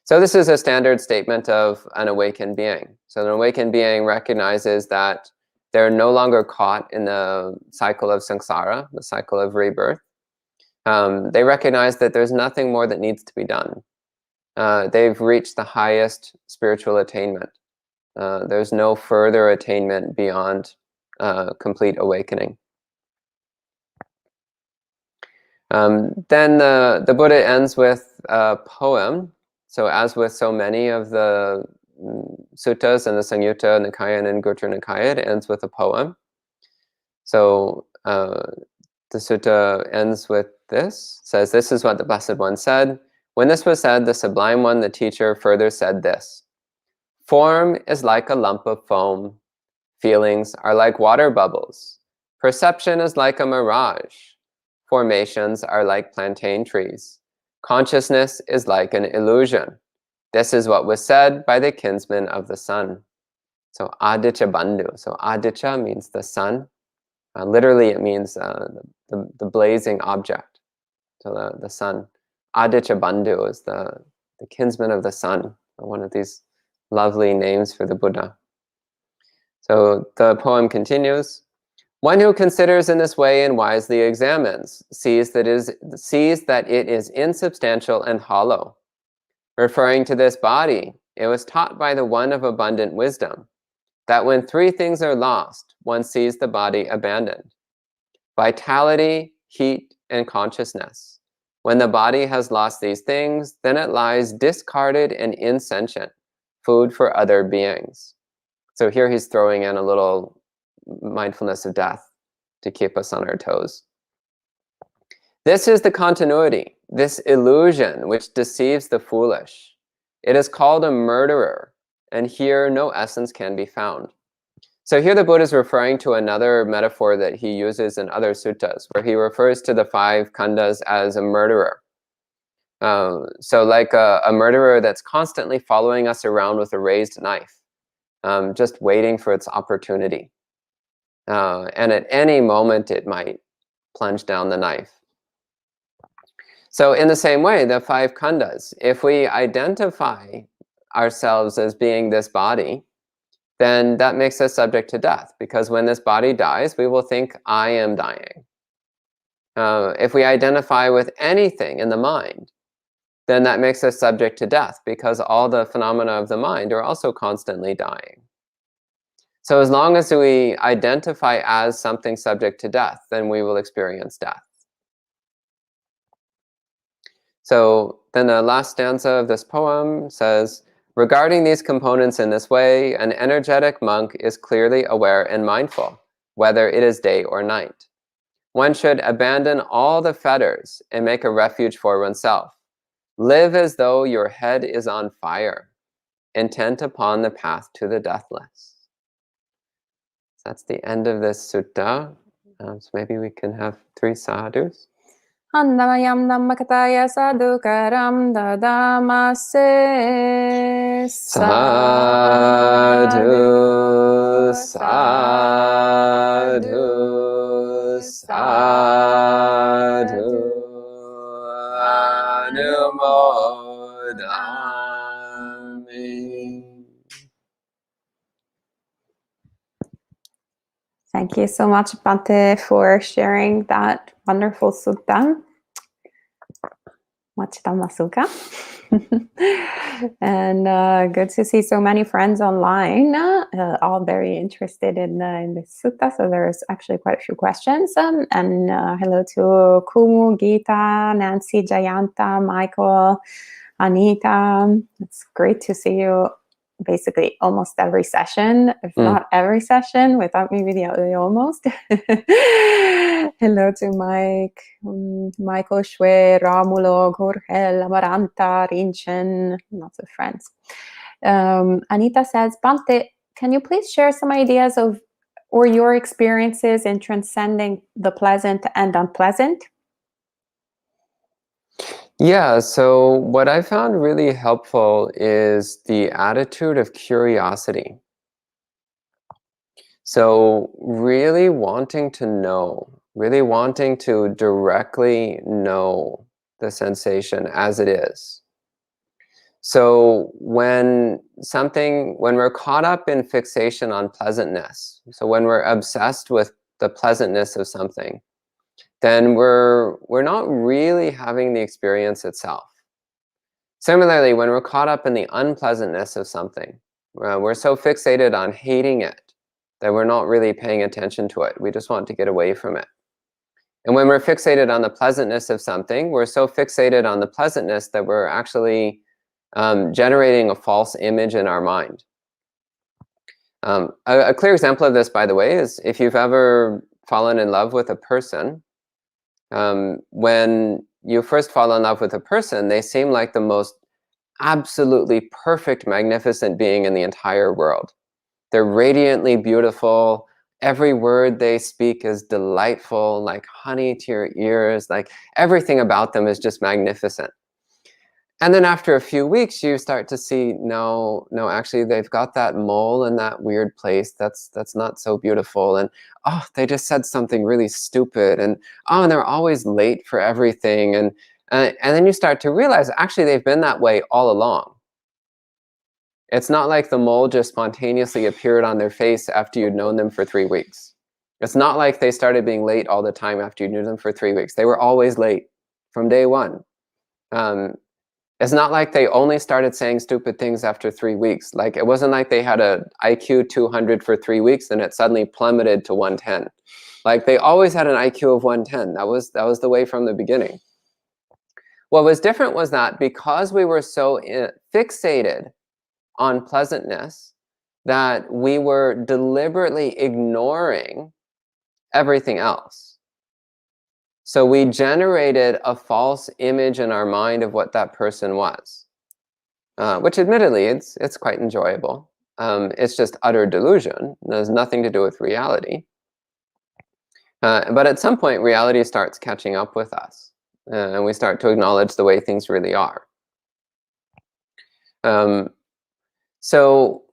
So this is a standard statement of an awakened being. So an awakened being recognizes that they're no longer caught in the cycle of samsara, the cycle of rebirth. They recognize that there's nothing more that needs to be done. They've reached the highest spiritual attainment. There's no further attainment beyond complete awakening. Then the Buddha ends with a poem. So as with so many of the suttas and the Samyutta Nikaya and Anguttara Nikaya, it ends with a poem. So the sutta ends with this. It says, this is what the Blessed One said. When this was said, the Sublime One, the teacher, further said this. Form is like a lump of foam. Feelings are like water bubbles. Perception is like a mirage. Formations are like plantain trees. Consciousness is like an illusion. This is what was said by the kinsman of the sun. So aditya bandhu. So aditya means the sun. Literally it means the blazing object. So the sun. Aditya bandhu is the kinsman of the sun. One of these lovely names for the Buddha. So the poem continues. One who considers in this way and wisely examines, sees that it is insubstantial and hollow. Referring to this body, it was taught by the one of abundant wisdom that when three things are lost, one sees the body abandoned. Vitality, heat, and consciousness. When the body has lost these things, then it lies discarded and insentient, food for other beings. So here he's throwing in a little mindfulness of death to keep us on our toes. This is the continuity, this illusion which deceives the foolish. It is called a murderer, and here no essence can be found. So here the Buddha is referring to another metaphor that he uses in other suttas, where he refers to the five khandhas as a murderer. So like a murderer that's constantly following us around with a raised knife, just waiting for its opportunity. And at any moment it might plunge down the knife. So in the same way, the five khandhas, if we identify ourselves as being this body, then that makes us subject to death, because when this body dies, we will think, I am dying. If we identify with anything in the mind, then that makes us subject to death, because all the phenomena of the mind are also constantly dying. So as long as we identify as something subject to death, then we will experience death. So then the last stanza of this poem says, regarding these components in this way, an energetic monk is clearly aware and mindful, whether it is day or night. One should abandon all the fetters and make a refuge for oneself. Live as though your head is on fire, intent upon the path to the deathless. So that's the end of this sutta. So maybe we can have 3 sadhus. Andamayam Dhammakataya Sadhukaram Dadamase Sadhu, sadhu, sadhu. Thank you so much, Bhante, for sharing that wonderful sutta. Masuka. And good to see so many friends online, all very interested in the sutta. So there's actually quite a few questions. And hello to Kumu, Geeta, Nancy, Jayanta, Michael, Anita. It's great to see you basically almost every session, if not every session, without me really almost. Hello to Mike, Michael Shwe, Ramulo, Gorgel, Amaranta, Rinchen, lots of friends. Anita says, Bhante, can you please share some ideas of or your experiences in transcending the pleasant and unpleasant? Yeah, so what I found really helpful is the attitude of curiosity. So really wanting to know, really wanting to directly know the sensation as it is. So when we're caught up in fixation on pleasantness, so when we're obsessed with the pleasantness of something, then we're not really having the experience itself. Similarly, when we're caught up in the unpleasantness of something, we're so fixated on hating it that we're not really paying attention to it. We just want to get away from it. And when we're fixated on the pleasantness of something, we're so fixated on the pleasantness that we're actually generating a false image in our mind. A clear example of this, by the way, is if you've ever fallen in love with a person, when you first fall in love with a person, they seem like the most absolutely perfect, magnificent being in the entire world. They're radiantly beautiful. Every word they speak is delightful, like honey to your ears. Like everything about them is just magnificent. And then after a few weeks, you start to see, no, actually, they've got that mole in that weird place. That's not so beautiful. And oh, they just said something really stupid. And oh, and they're always late for everything. And then you start to realize, actually, they've been that way all along. It's not like the mole just spontaneously appeared on their face after you'd known them for 3 weeks. It's not like they started being late all the time after you knew them for 3 weeks. They were always late from day one. It's not like they only started saying stupid things after 3 weeks. Like it wasn't like they had a IQ 200 for 3 weeks and it suddenly plummeted to 110. Like they always had an IQ of 110. That was the way from the beginning. What was different was that because we were so fixated on pleasantness that we were deliberately ignoring everything else. So we generated a false image in our mind of what that person was, which admittedly, it's quite enjoyable. It's just utter delusion. It has nothing to do with reality. But at some point, reality starts catching up with us, and we start to acknowledge the way things really are. So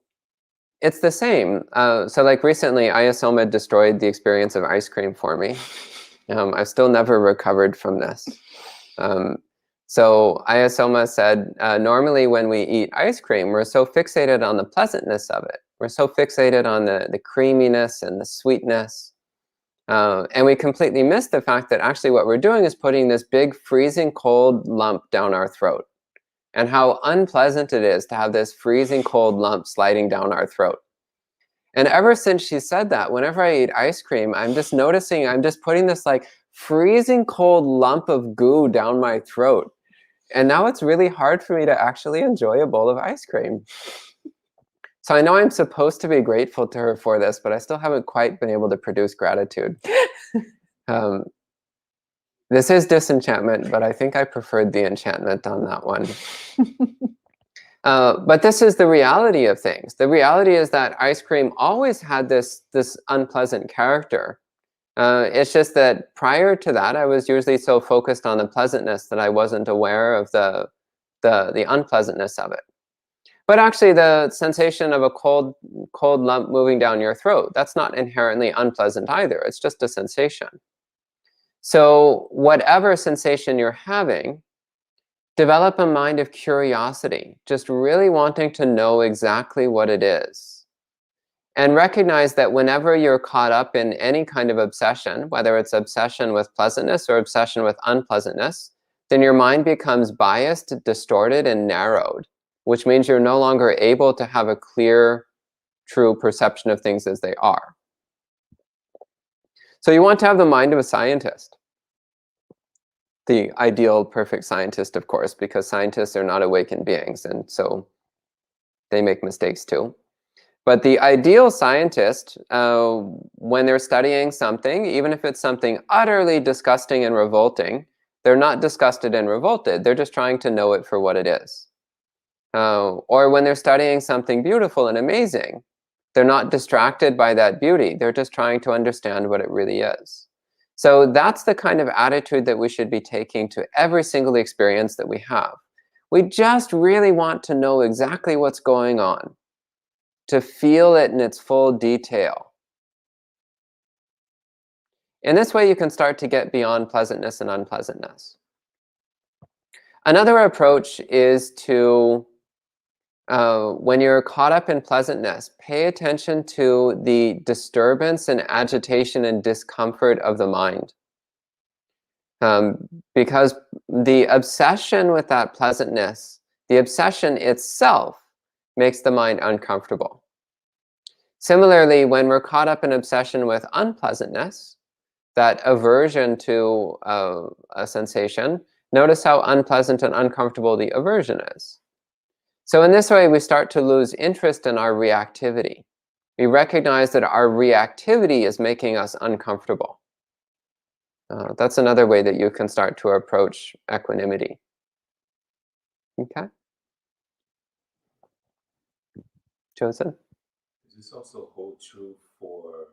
it's the same. So like recently, Ayasoma destroyed the experience of ice cream for me. I've still never recovered from this. So Ayasoma said, normally when we eat ice cream, we're so fixated on the pleasantness of it. We're so fixated on the creaminess and the sweetness. And we completely miss the fact that actually what we're doing is putting this big freezing cold lump down our throat. And how unpleasant it is to have this freezing cold lump sliding down our throat. And ever since she said that, whenever I eat ice cream, I'm just noticing I'm just putting this like freezing cold lump of goo down my throat. And now it's really hard for me to actually enjoy a bowl of ice cream. So I know I'm supposed to be grateful to her for this, but I still haven't quite been able to produce gratitude. This is disenchantment, but I think I preferred the enchantment on that one. But this is the reality of things. The reality is that ice cream always had this unpleasant character. It's just that prior to that, I was usually so focused on the pleasantness that I wasn't aware of the unpleasantness of it. But actually, the sensation of a cold lump moving down your throat, that's not inherently unpleasant either. It's just a sensation. So whatever sensation you're having, develop a mind of curiosity, just really wanting to know exactly what it is. And recognize that whenever you're caught up in any kind of obsession, whether it's obsession with pleasantness or obsession with unpleasantness, then your mind becomes biased, distorted, and narrowed, which means you're no longer able to have a clear, true perception of things as they are. So you want to have the mind of a scientist. The ideal perfect scientist, of course, because scientists are not awakened beings, and so they make mistakes too. But the ideal scientist, when they're studying something, even if it's something utterly disgusting and revolting, they're not disgusted and revolted. They're just trying to know it for what it is. Or when they're studying something beautiful and amazing, they're not distracted by that beauty. They're just trying to understand what it really is. So that's the kind of attitude that we should be taking to every single experience that we have. We just really want to know exactly what's going on, to feel it in its full detail. In this way, you can start to get beyond pleasantness and unpleasantness. Another approach is to, when you're caught up in pleasantness, pay attention to the disturbance and agitation and discomfort of the mind. Because the obsession with that pleasantness, the obsession itself, makes the mind uncomfortable. Similarly, when we're caught up in obsession with unpleasantness, that aversion to a sensation, notice how unpleasant and uncomfortable the aversion is. So in this way, we start to lose interest in our reactivity. We recognize that our reactivity is making us uncomfortable. That's another way that you can start to approach equanimity. Okay? Joseph? Does this also hold true for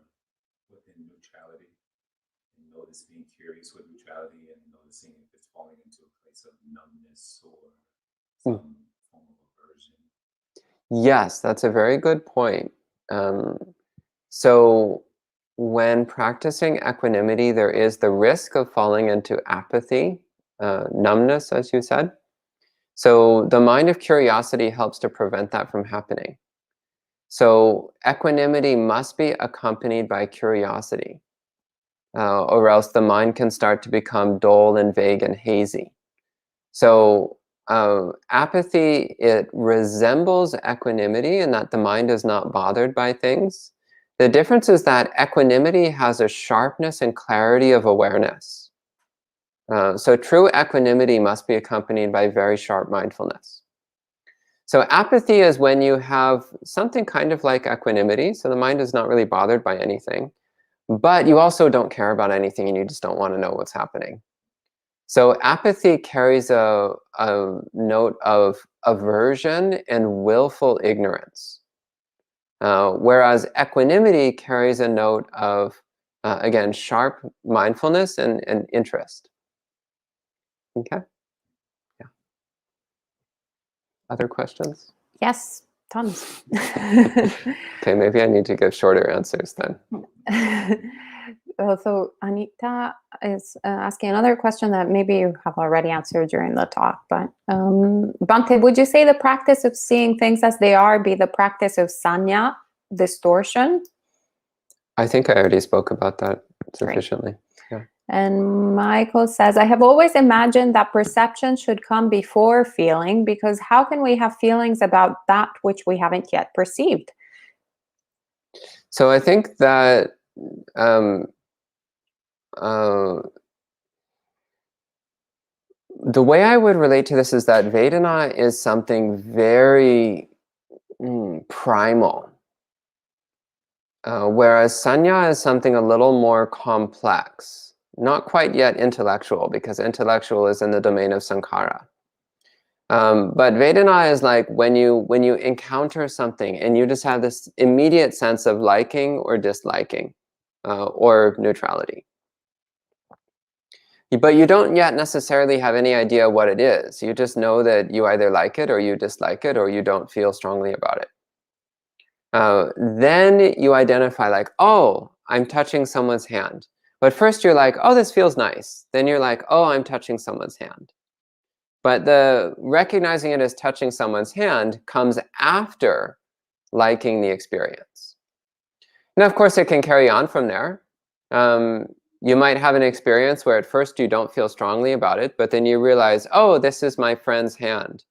within neutrality? And notice being curious with neutrality and noticing if it's falling into a place of numbness or some form of aversion? Yes, that's a very good point. So when practicing equanimity, there is the risk of falling into apathy, numbness, as you said. So the mind of curiosity helps to prevent that from happening. So equanimity must be accompanied by curiosity, or else the mind can start to become dull and vague and hazy. So apathy, it resembles equanimity in that the mind is not bothered by things. The difference is that equanimity has a sharpness and clarity of awareness. So true equanimity must be accompanied by very sharp mindfulness. So apathy is when you have something kind of like equanimity, so the mind is not really bothered by anything, but you also don't care about anything and you just don't want to know what's happening. So apathy carries a note of aversion and willful ignorance, whereas equanimity carries a note of, again, sharp mindfulness and interest. Okay? Yeah. Other questions? Yes, tons. Okay, maybe I need to give shorter answers then. So Anita is asking another question that maybe you have already answered during the talk, but Bhante, would you say the practice of seeing things as they are be the practice of sanya, distortion? I think I already spoke about that sufficiently. Yeah. And Michael says, I have always imagined that perception should come before feeling, because how can we have feelings about that which we haven't yet perceived? So I think that the way I would relate to this is that Vedana is something very primal, whereas Sanya is something a little more complex, not quite yet intellectual, because intellectual is in the domain of Sankhara. But Vedana is like when you encounter something and you just have this immediate sense of liking or disliking, or neutrality. But you don't yet necessarily have any idea what it is. You just know that you either like it or you dislike it or you don't feel strongly about it. Then you identify like, oh, I'm touching someone's hand. But first you're like, oh, this feels nice. Then you're like, oh, I'm touching someone's hand. But the recognizing it as touching someone's hand comes after liking the experience. And of course, it can carry on from there. You might have an experience where at first you don't feel strongly about it, but then you realize, oh, this is my friend's hand.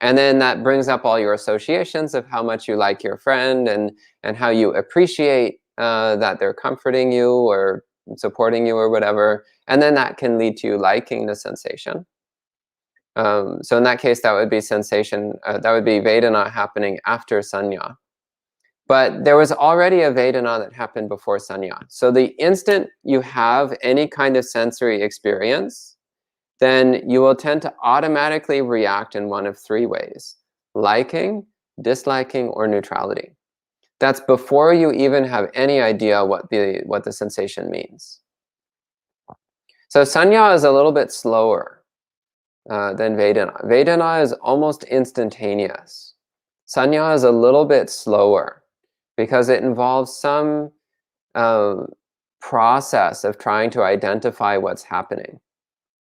And then that brings up all your associations of how much you like your friend and how you appreciate that they're comforting you or supporting you or whatever. And then that can lead to you liking the sensation. So in that case, that would be sensation, that would be Vedana happening after Sanya. But there was already a Vedana that happened before Sanya. So the instant you have any kind of sensory experience, then you will tend to automatically react in one of three ways: liking, disliking, or neutrality. That's before you even have any idea what the sensation means. So Sanya is a little bit slower than Vedana. Vedana is almost instantaneous. Sanya is a little bit slower because it involves some process of trying to identify what's happening.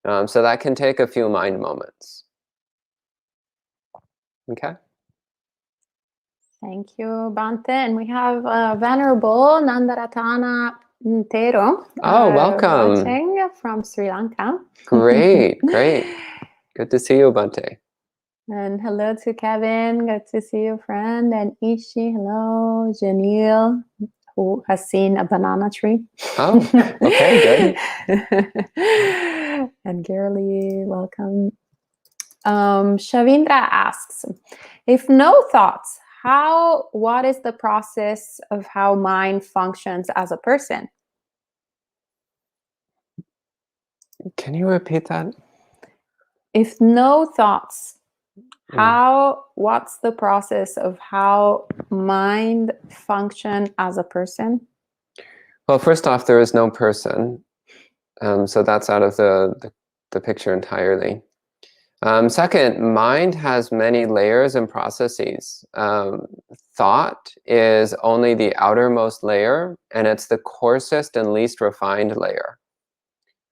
So that can take a few mind moments. Okay. Thank you, Bhante. And we have Venerable Nandaratana Ntero. Oh, welcome. Watching from Sri Lanka. Great, great. Good to see you, Bhante. And hello to Kevin. Good to see you, friend. And Ishi, hello. Janil, who has seen a banana tree. Oh, okay, good. And Girly, welcome. Shavindra asks, if no thoughts, what is the process of how mind functions as a person? Can you repeat that? If no thoughts, what's the process of how mind function as a person? Well, first off, there is no person. So that's out of the picture entirely. Second, mind has many layers and processes. Thought is only the outermost layer, and it's the coarsest and least refined layer.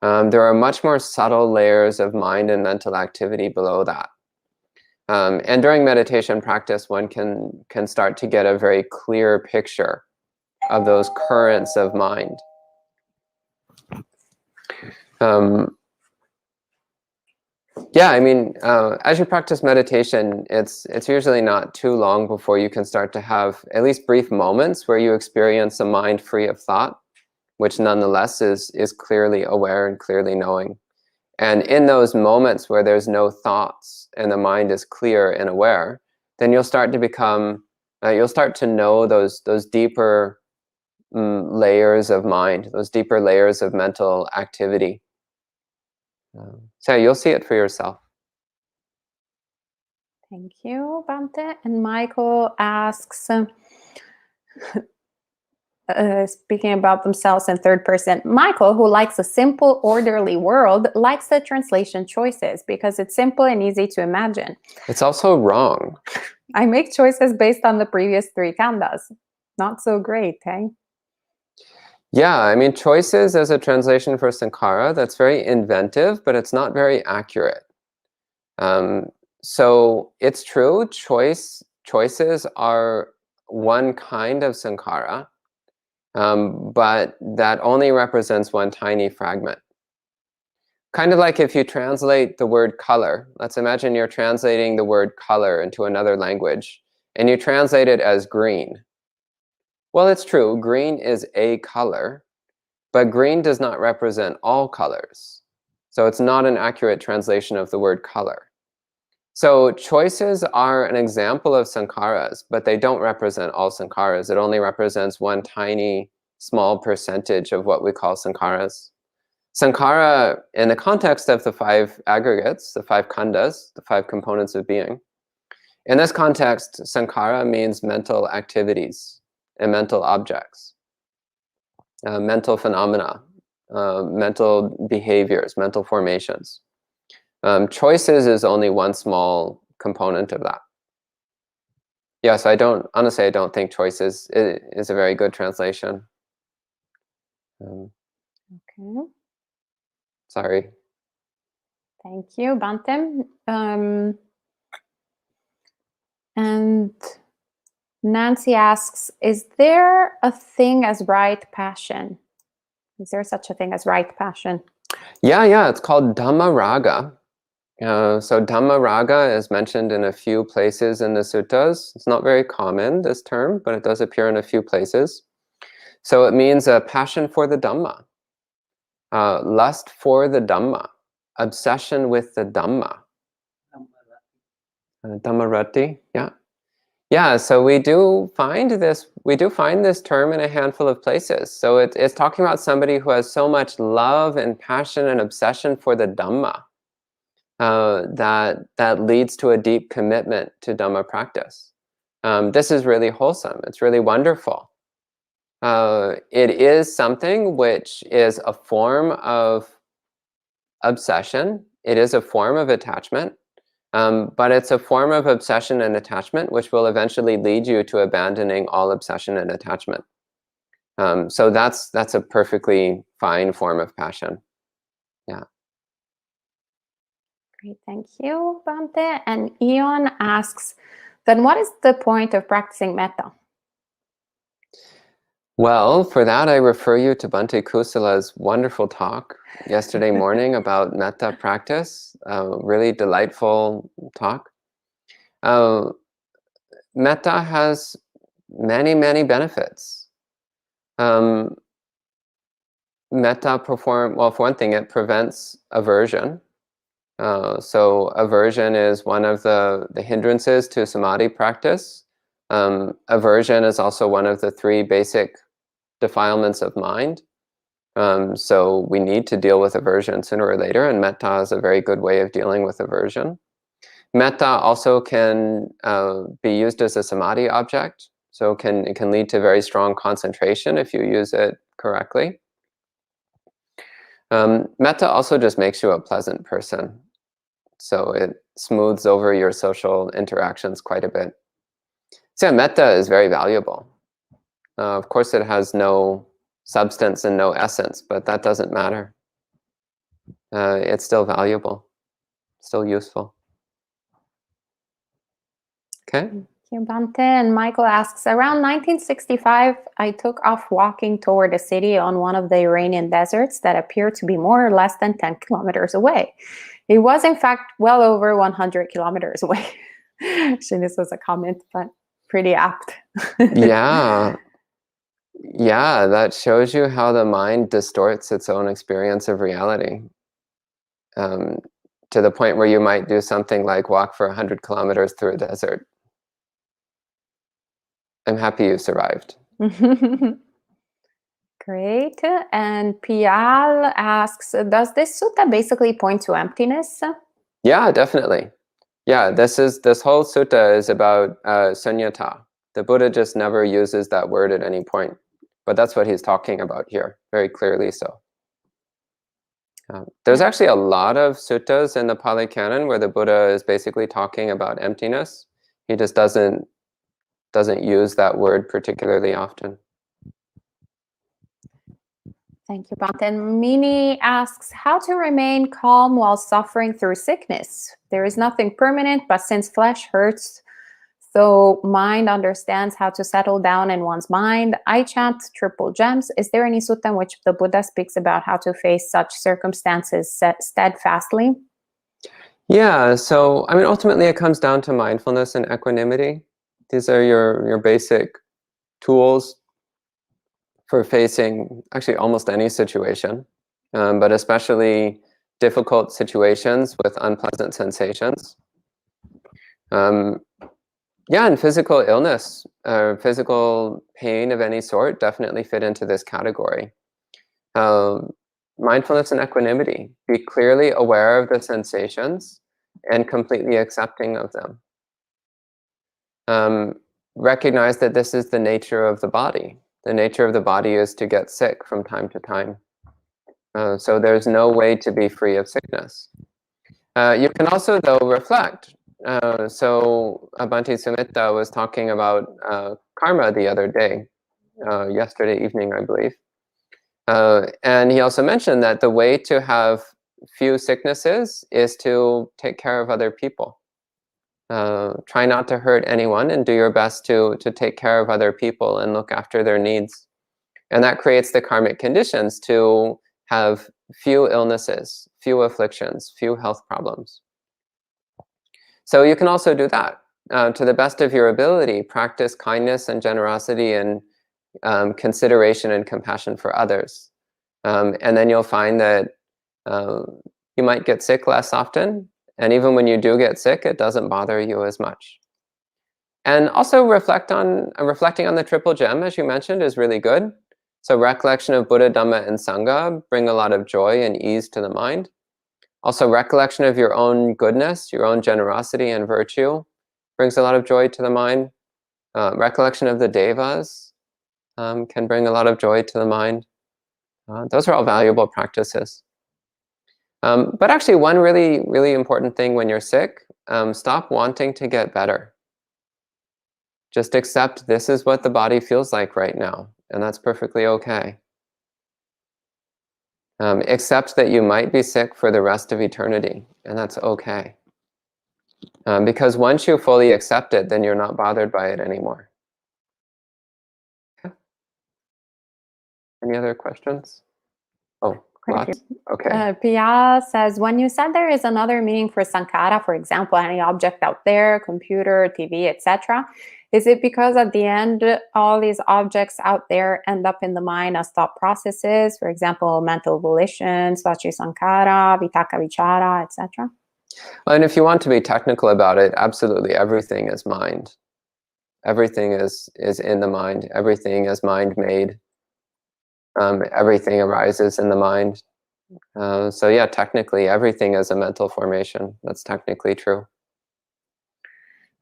There are much more subtle layers of mind and mental activity below that. And during meditation practice, one can start to get a very clear picture of those currents of mind. Yeah, I mean, as you practice meditation, it's usually not too long before you can start to have at least brief moments where you experience a mind free of thought, which nonetheless is clearly aware and clearly knowing. And in those moments where there's no thoughts and the mind is clear and aware, then you'll start to become, you'll start to know those deeper layers of mind, those deeper layers of mental activity. So you'll see it for yourself. Thank you, Bhante. And Michael asks, speaking about themselves in third person, Michael, who likes a simple, orderly world, likes the translation choices because it's simple and easy to imagine. It's also wrong. I make choices based on the previous three khandas. Not so great, eh? Yeah, I mean, choices as a translation for Sankara, that's very inventive, but it's not very accurate. So it's true, choices are one kind of Sankara, but that only represents one tiny fragment. Kind of like if you translate the word color. Let's imagine you're translating the word color into another language, and you translate it as green. Well, it's true, green is a color, but green does not represent all colors. So it's not an accurate translation of the word color. So choices are an example of sankharas, but they don't represent all sankharas. It only represents one tiny, small percentage of what we call sankharas. Sankhara, in the context of the five aggregates, the five khandas, the five components of being, in this context, sankhara means mental activities and mental objects, mental phenomena, mental behaviors, mental formations. Choices is only one small component of that. Yes, honestly, I don't think choices is a very good translation. Okay. Sorry. Thank you, Bhante. And Nancy asks, is there a thing as right passion? Is there such a thing as right passion? Yeah, it's called Dhamma Raga. So Dhamma Raga is mentioned in a few places in the suttas. It's not very common, this term, but it does appear in a few places. So it means a passion for the Dhamma, lust for the Dhamma, obsession with the Dhamma. Dhammarati, yeah. Yeah, so we do find this term in a handful of places. So it's talking about somebody who has so much love and passion and obsession for the Dhamma that leads to a deep commitment to Dhamma practice. This is really wholesome. It's really wonderful. It is something which is a form of obsession. It is a form of attachment. But it's a form of obsession and attachment which will eventually lead you to abandoning all obsession and attachment. So that's a perfectly fine form of passion. Yeah. Great, thank you, Bhante. And Ion asks, then what is the point of practicing metta? Well, for that I refer you to Bhante Kusala's wonderful talk yesterday morning about metta practice. Really delightful talk. Metta has many benefits. Metta for one thing, it prevents aversion. So aversion is one of the hindrances to samadhi practice. Aversion is also one of the 3 basic defilements of mind. So we need to deal with aversion sooner or later, and metta is a very good way of dealing with aversion. Metta also can be used as a samadhi object, so it can lead to very strong concentration if you use it correctly. Metta also just makes you a pleasant person, so it smooths over your social interactions quite a bit. So yeah, metta is very valuable. Of course, it has no substance and no essence, but that doesn't matter. It's still valuable, still useful. Okay. Thank you, Bhante. And Michael asks, around 1965, I took off walking toward a city on one of the Iranian deserts that appeared to be more or less than 10 kilometers away. It was, in fact, well over 100 kilometers away. Actually, this was a comment, but pretty apt. Yeah, that shows you how the mind distorts its own experience of reality. To the point where you might do something like walk for 100 kilometers through a desert. I'm happy you survived. Great. And Pial asks, does this sutta basically point to emptiness? Yeah, definitely. Yeah, this whole sutta is about sunyata. The Buddha just never uses that word at any point, but that's what he's talking about here, very clearly so. There's actually a lot of suttas in the Pali Canon where the Buddha is basically talking about emptiness. He just doesn't use that word particularly often. Thank you, Bhante. And Mini asks, how to remain calm while suffering through sickness? There is nothing permanent, but since flesh hurts, so mind understands how to settle down in one's mind. I chant triple gems. Is there any sutta in which the Buddha speaks about how to face such circumstances steadfastly? Yeah, so I mean, ultimately it comes down to mindfulness and equanimity. These are your basic tools for facing actually almost any situation, but especially difficult situations with unpleasant sensations. Yeah, and physical illness, physical pain of any sort definitely fit into this category. Mindfulness and equanimity. Be clearly aware of the sensations and completely accepting of them. Recognize that this is the nature of the body. The nature of the body is to get sick from time to time. So there's no way to be free of sickness. You can also, though, reflect. So Bhante Sumita was talking about karma the other day, yesterday evening, I believe. And he also mentioned that the way to have few sicknesses is to take care of other people. Try not to hurt anyone and do your best to take care of other people and look after their needs. And that creates the karmic conditions to have few illnesses, few afflictions, few health problems. So you can also do that. To the best of your ability, practice kindness and generosity and consideration and compassion for others. And then you'll find that you might get sick less often. And even when you do get sick, it doesn't bother you as much. And also reflecting on the triple gem, as you mentioned, is really good. So recollection of Buddha, Dhamma, and Sangha bring a lot of joy and ease to the mind. Also recollection of your own goodness, your own generosity and virtue brings a lot of joy to the mind. Recollection of the devas can bring a lot of joy to the mind. Those are all valuable practices. But actually, one really, really important thing when you're sick, stop wanting to get better. Just accept this is what the body feels like right now, and that's perfectly okay. Accept that you might be sick for the rest of eternity, and that's okay. Because once you fully accept it, then you're not bothered by it anymore. Okay. Any other questions? Oh, lots? Okay. Pia says, when you said there is another meaning for sankhara, for example, any object out there, computer, TV, etc., is it because at the end, all these objects out there end up in the mind as thought processes, for example, mental volition, svachi sankhara, vitaka vichara, etc.? And if you want to be technical about it, absolutely everything is mind. Everything is in the mind. Everything is mind-made. Everything arises in the mind. So yeah, technically everything is a mental formation. That's technically true.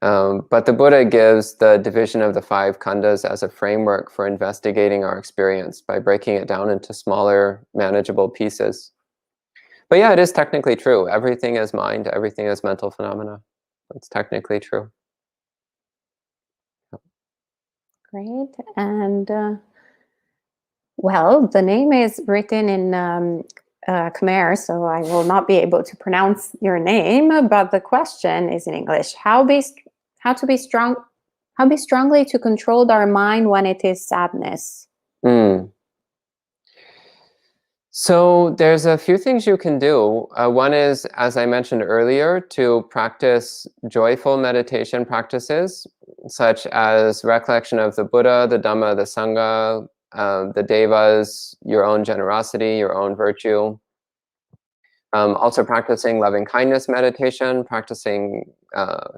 But the Buddha gives the division of the 5 khandhas as a framework for investigating our experience by breaking it down into smaller, manageable pieces. But yeah, it is technically true. Everything is mind, everything is mental phenomena. That's technically true. Great. And well, the name is written in Khmer, so I will not be able to pronounce your name, but the question is in English. How to be strongly to control our mind when it is sadness? So there's a few things you can do. One is, as I mentioned earlier, to practice joyful meditation practices, such as recollection of the Buddha, the Dhamma, the Sangha, the devas, your own generosity, your own virtue. Also practicing loving kindness meditation, practicing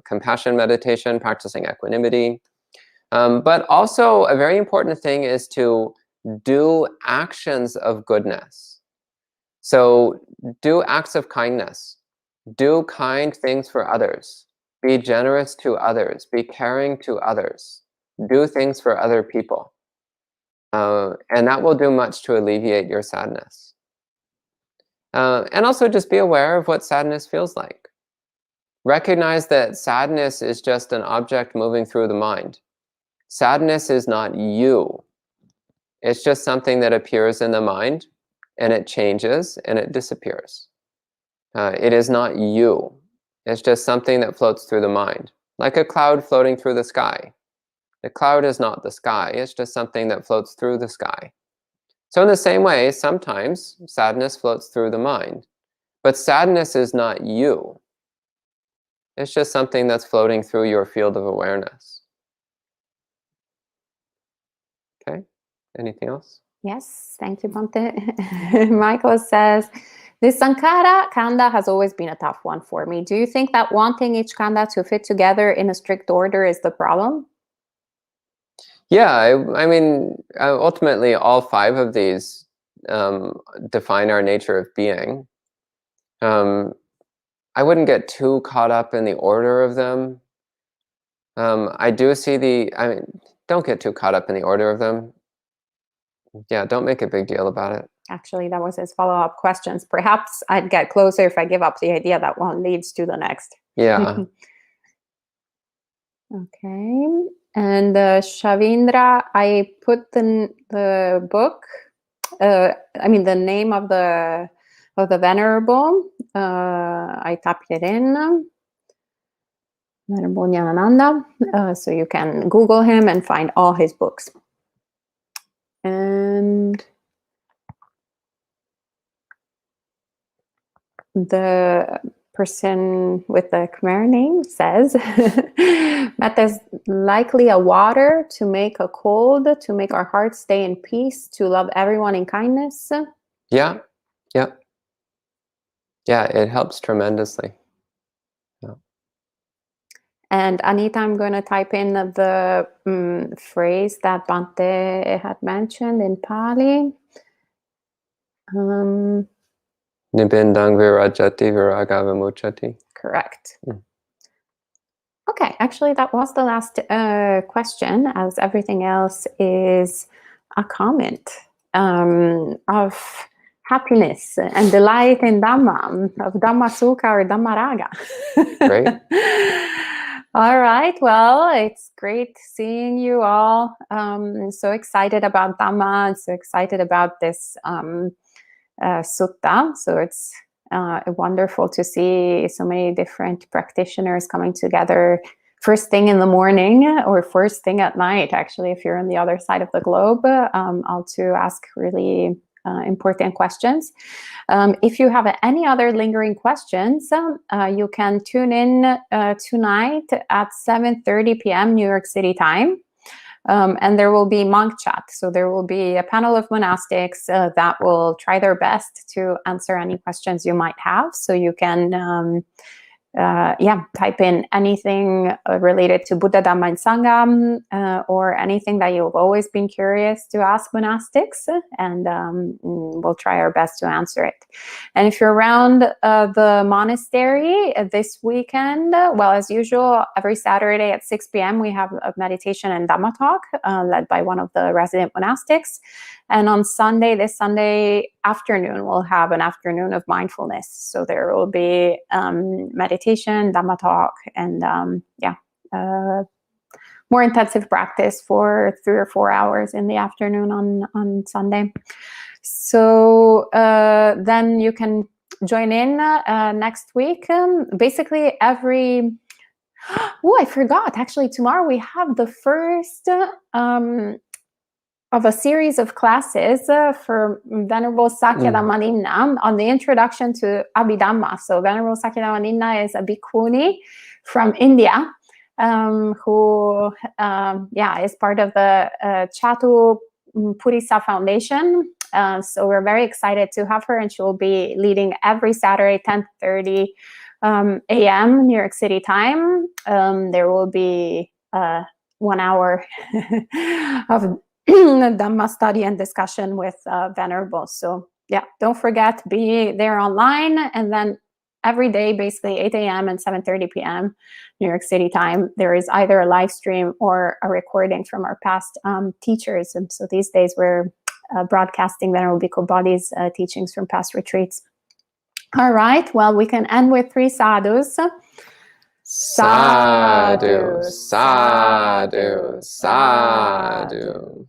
compassion meditation, practicing equanimity. But also a very important thing is to do actions of goodness. So do acts of kindness. Do kind things for others. Be generous to others. Be caring to others. Do things for other people. And that will do much to alleviate your sadness. And also just be aware of what sadness feels like. Recognize that sadness is just an object moving through the mind. Sadness is not you. It's just something that appears in the mind, and it changes, and it disappears. It is not you. It's just something that floats through the mind, like a cloud floating through the sky. The cloud is not the sky. It's just something that floats through the sky. So in the same way, sometimes sadness floats through the mind, but sadness is not you. It's just something that's floating through your field of awareness. Okay, anything else? Yes, thank you, Bhante. Michael says, this sankhara khandha has always been a tough one for me. Do you think that wanting each khandha to fit together in a strict order is the problem? Yeah, I mean, ultimately, all 5 of these define our nature of being. I wouldn't get too caught up in the order of them. I do see don't get too caught up in the order of them. Yeah, don't make a big deal about it. Actually, that was his follow-up questions. Perhaps I'd get closer if I give up the idea that one leads to the next. Yeah. Okay. And Shavindra, I put the book, the name of the Venerable. I typed it in. Venerable Nyanananda. So you can Google him and find all his books. And the person with the Khmer name says, Metta is likely a water to make a cold, to make our hearts stay in peace, to love everyone in kindness. Yeah, yeah. Yeah, it helps tremendously. Yeah. And Anita, I'm going to type in the phrase that Bhante had mentioned in Pali. Nibindang virajati viraga vimuchati. Correct. Okay, actually, that was the last question, as everything else is a comment of happiness and delight in Dhamma, of Dhamma Sukha or Dhamma Raga. Great. All right, well, it's great seeing you all. So excited about Dhamma, and so excited about this sutta. So it's wonderful to see so many different practitioners coming together first thing in the morning or first thing at night, actually, if you're on the other side of the globe, all to ask really important questions. If you have any other lingering questions, you can tune in tonight at 7:30 p.m. New York City time. And there will be monk chat. So there will be a panel of monastics that will try their best to answer any questions you might have. So you can, type in anything related to Buddha, Dhamma, and Sangha, or anything that you've always been curious to ask monastics, and we'll try our best to answer it. And if you're around the monastery this weekend, well, as usual, every Saturday at 6 p.m. we have a meditation and Dhamma talk led by one of the resident monastics. And on Sunday, this Sunday afternoon, we'll have an afternoon of mindfulness. So there will be meditation, Dhamma talk, and more intensive practice for 3 or 4 hours in the afternoon on Sunday. So then you can join in next week. Basically every... Oh, I forgot. Actually, tomorrow we have the first... of a series of classes for Venerable Sakyadhammadinna on the introduction to Abhidhamma. So Venerable Sakyadhammadinna is a bhikkhuni from India who is part of the Chatu Purisa Foundation. So we're very excited to have her, and she will be leading every Saturday, 10:30 a.m. New York City time. There will be 1 hour of Dhamma study and discussion with Venerable. So yeah, don't forget, be there online, and then every day, basically 8 a.m. and 7:30 p.m. New York City time, there is either a live stream or a recording from our past teachers. And so these days we're broadcasting Venerable Bhikkhu Bodhi's teachings from past retreats. All right, well, we can end with 3 sadhus. Sadhu, sadhu, sadhu.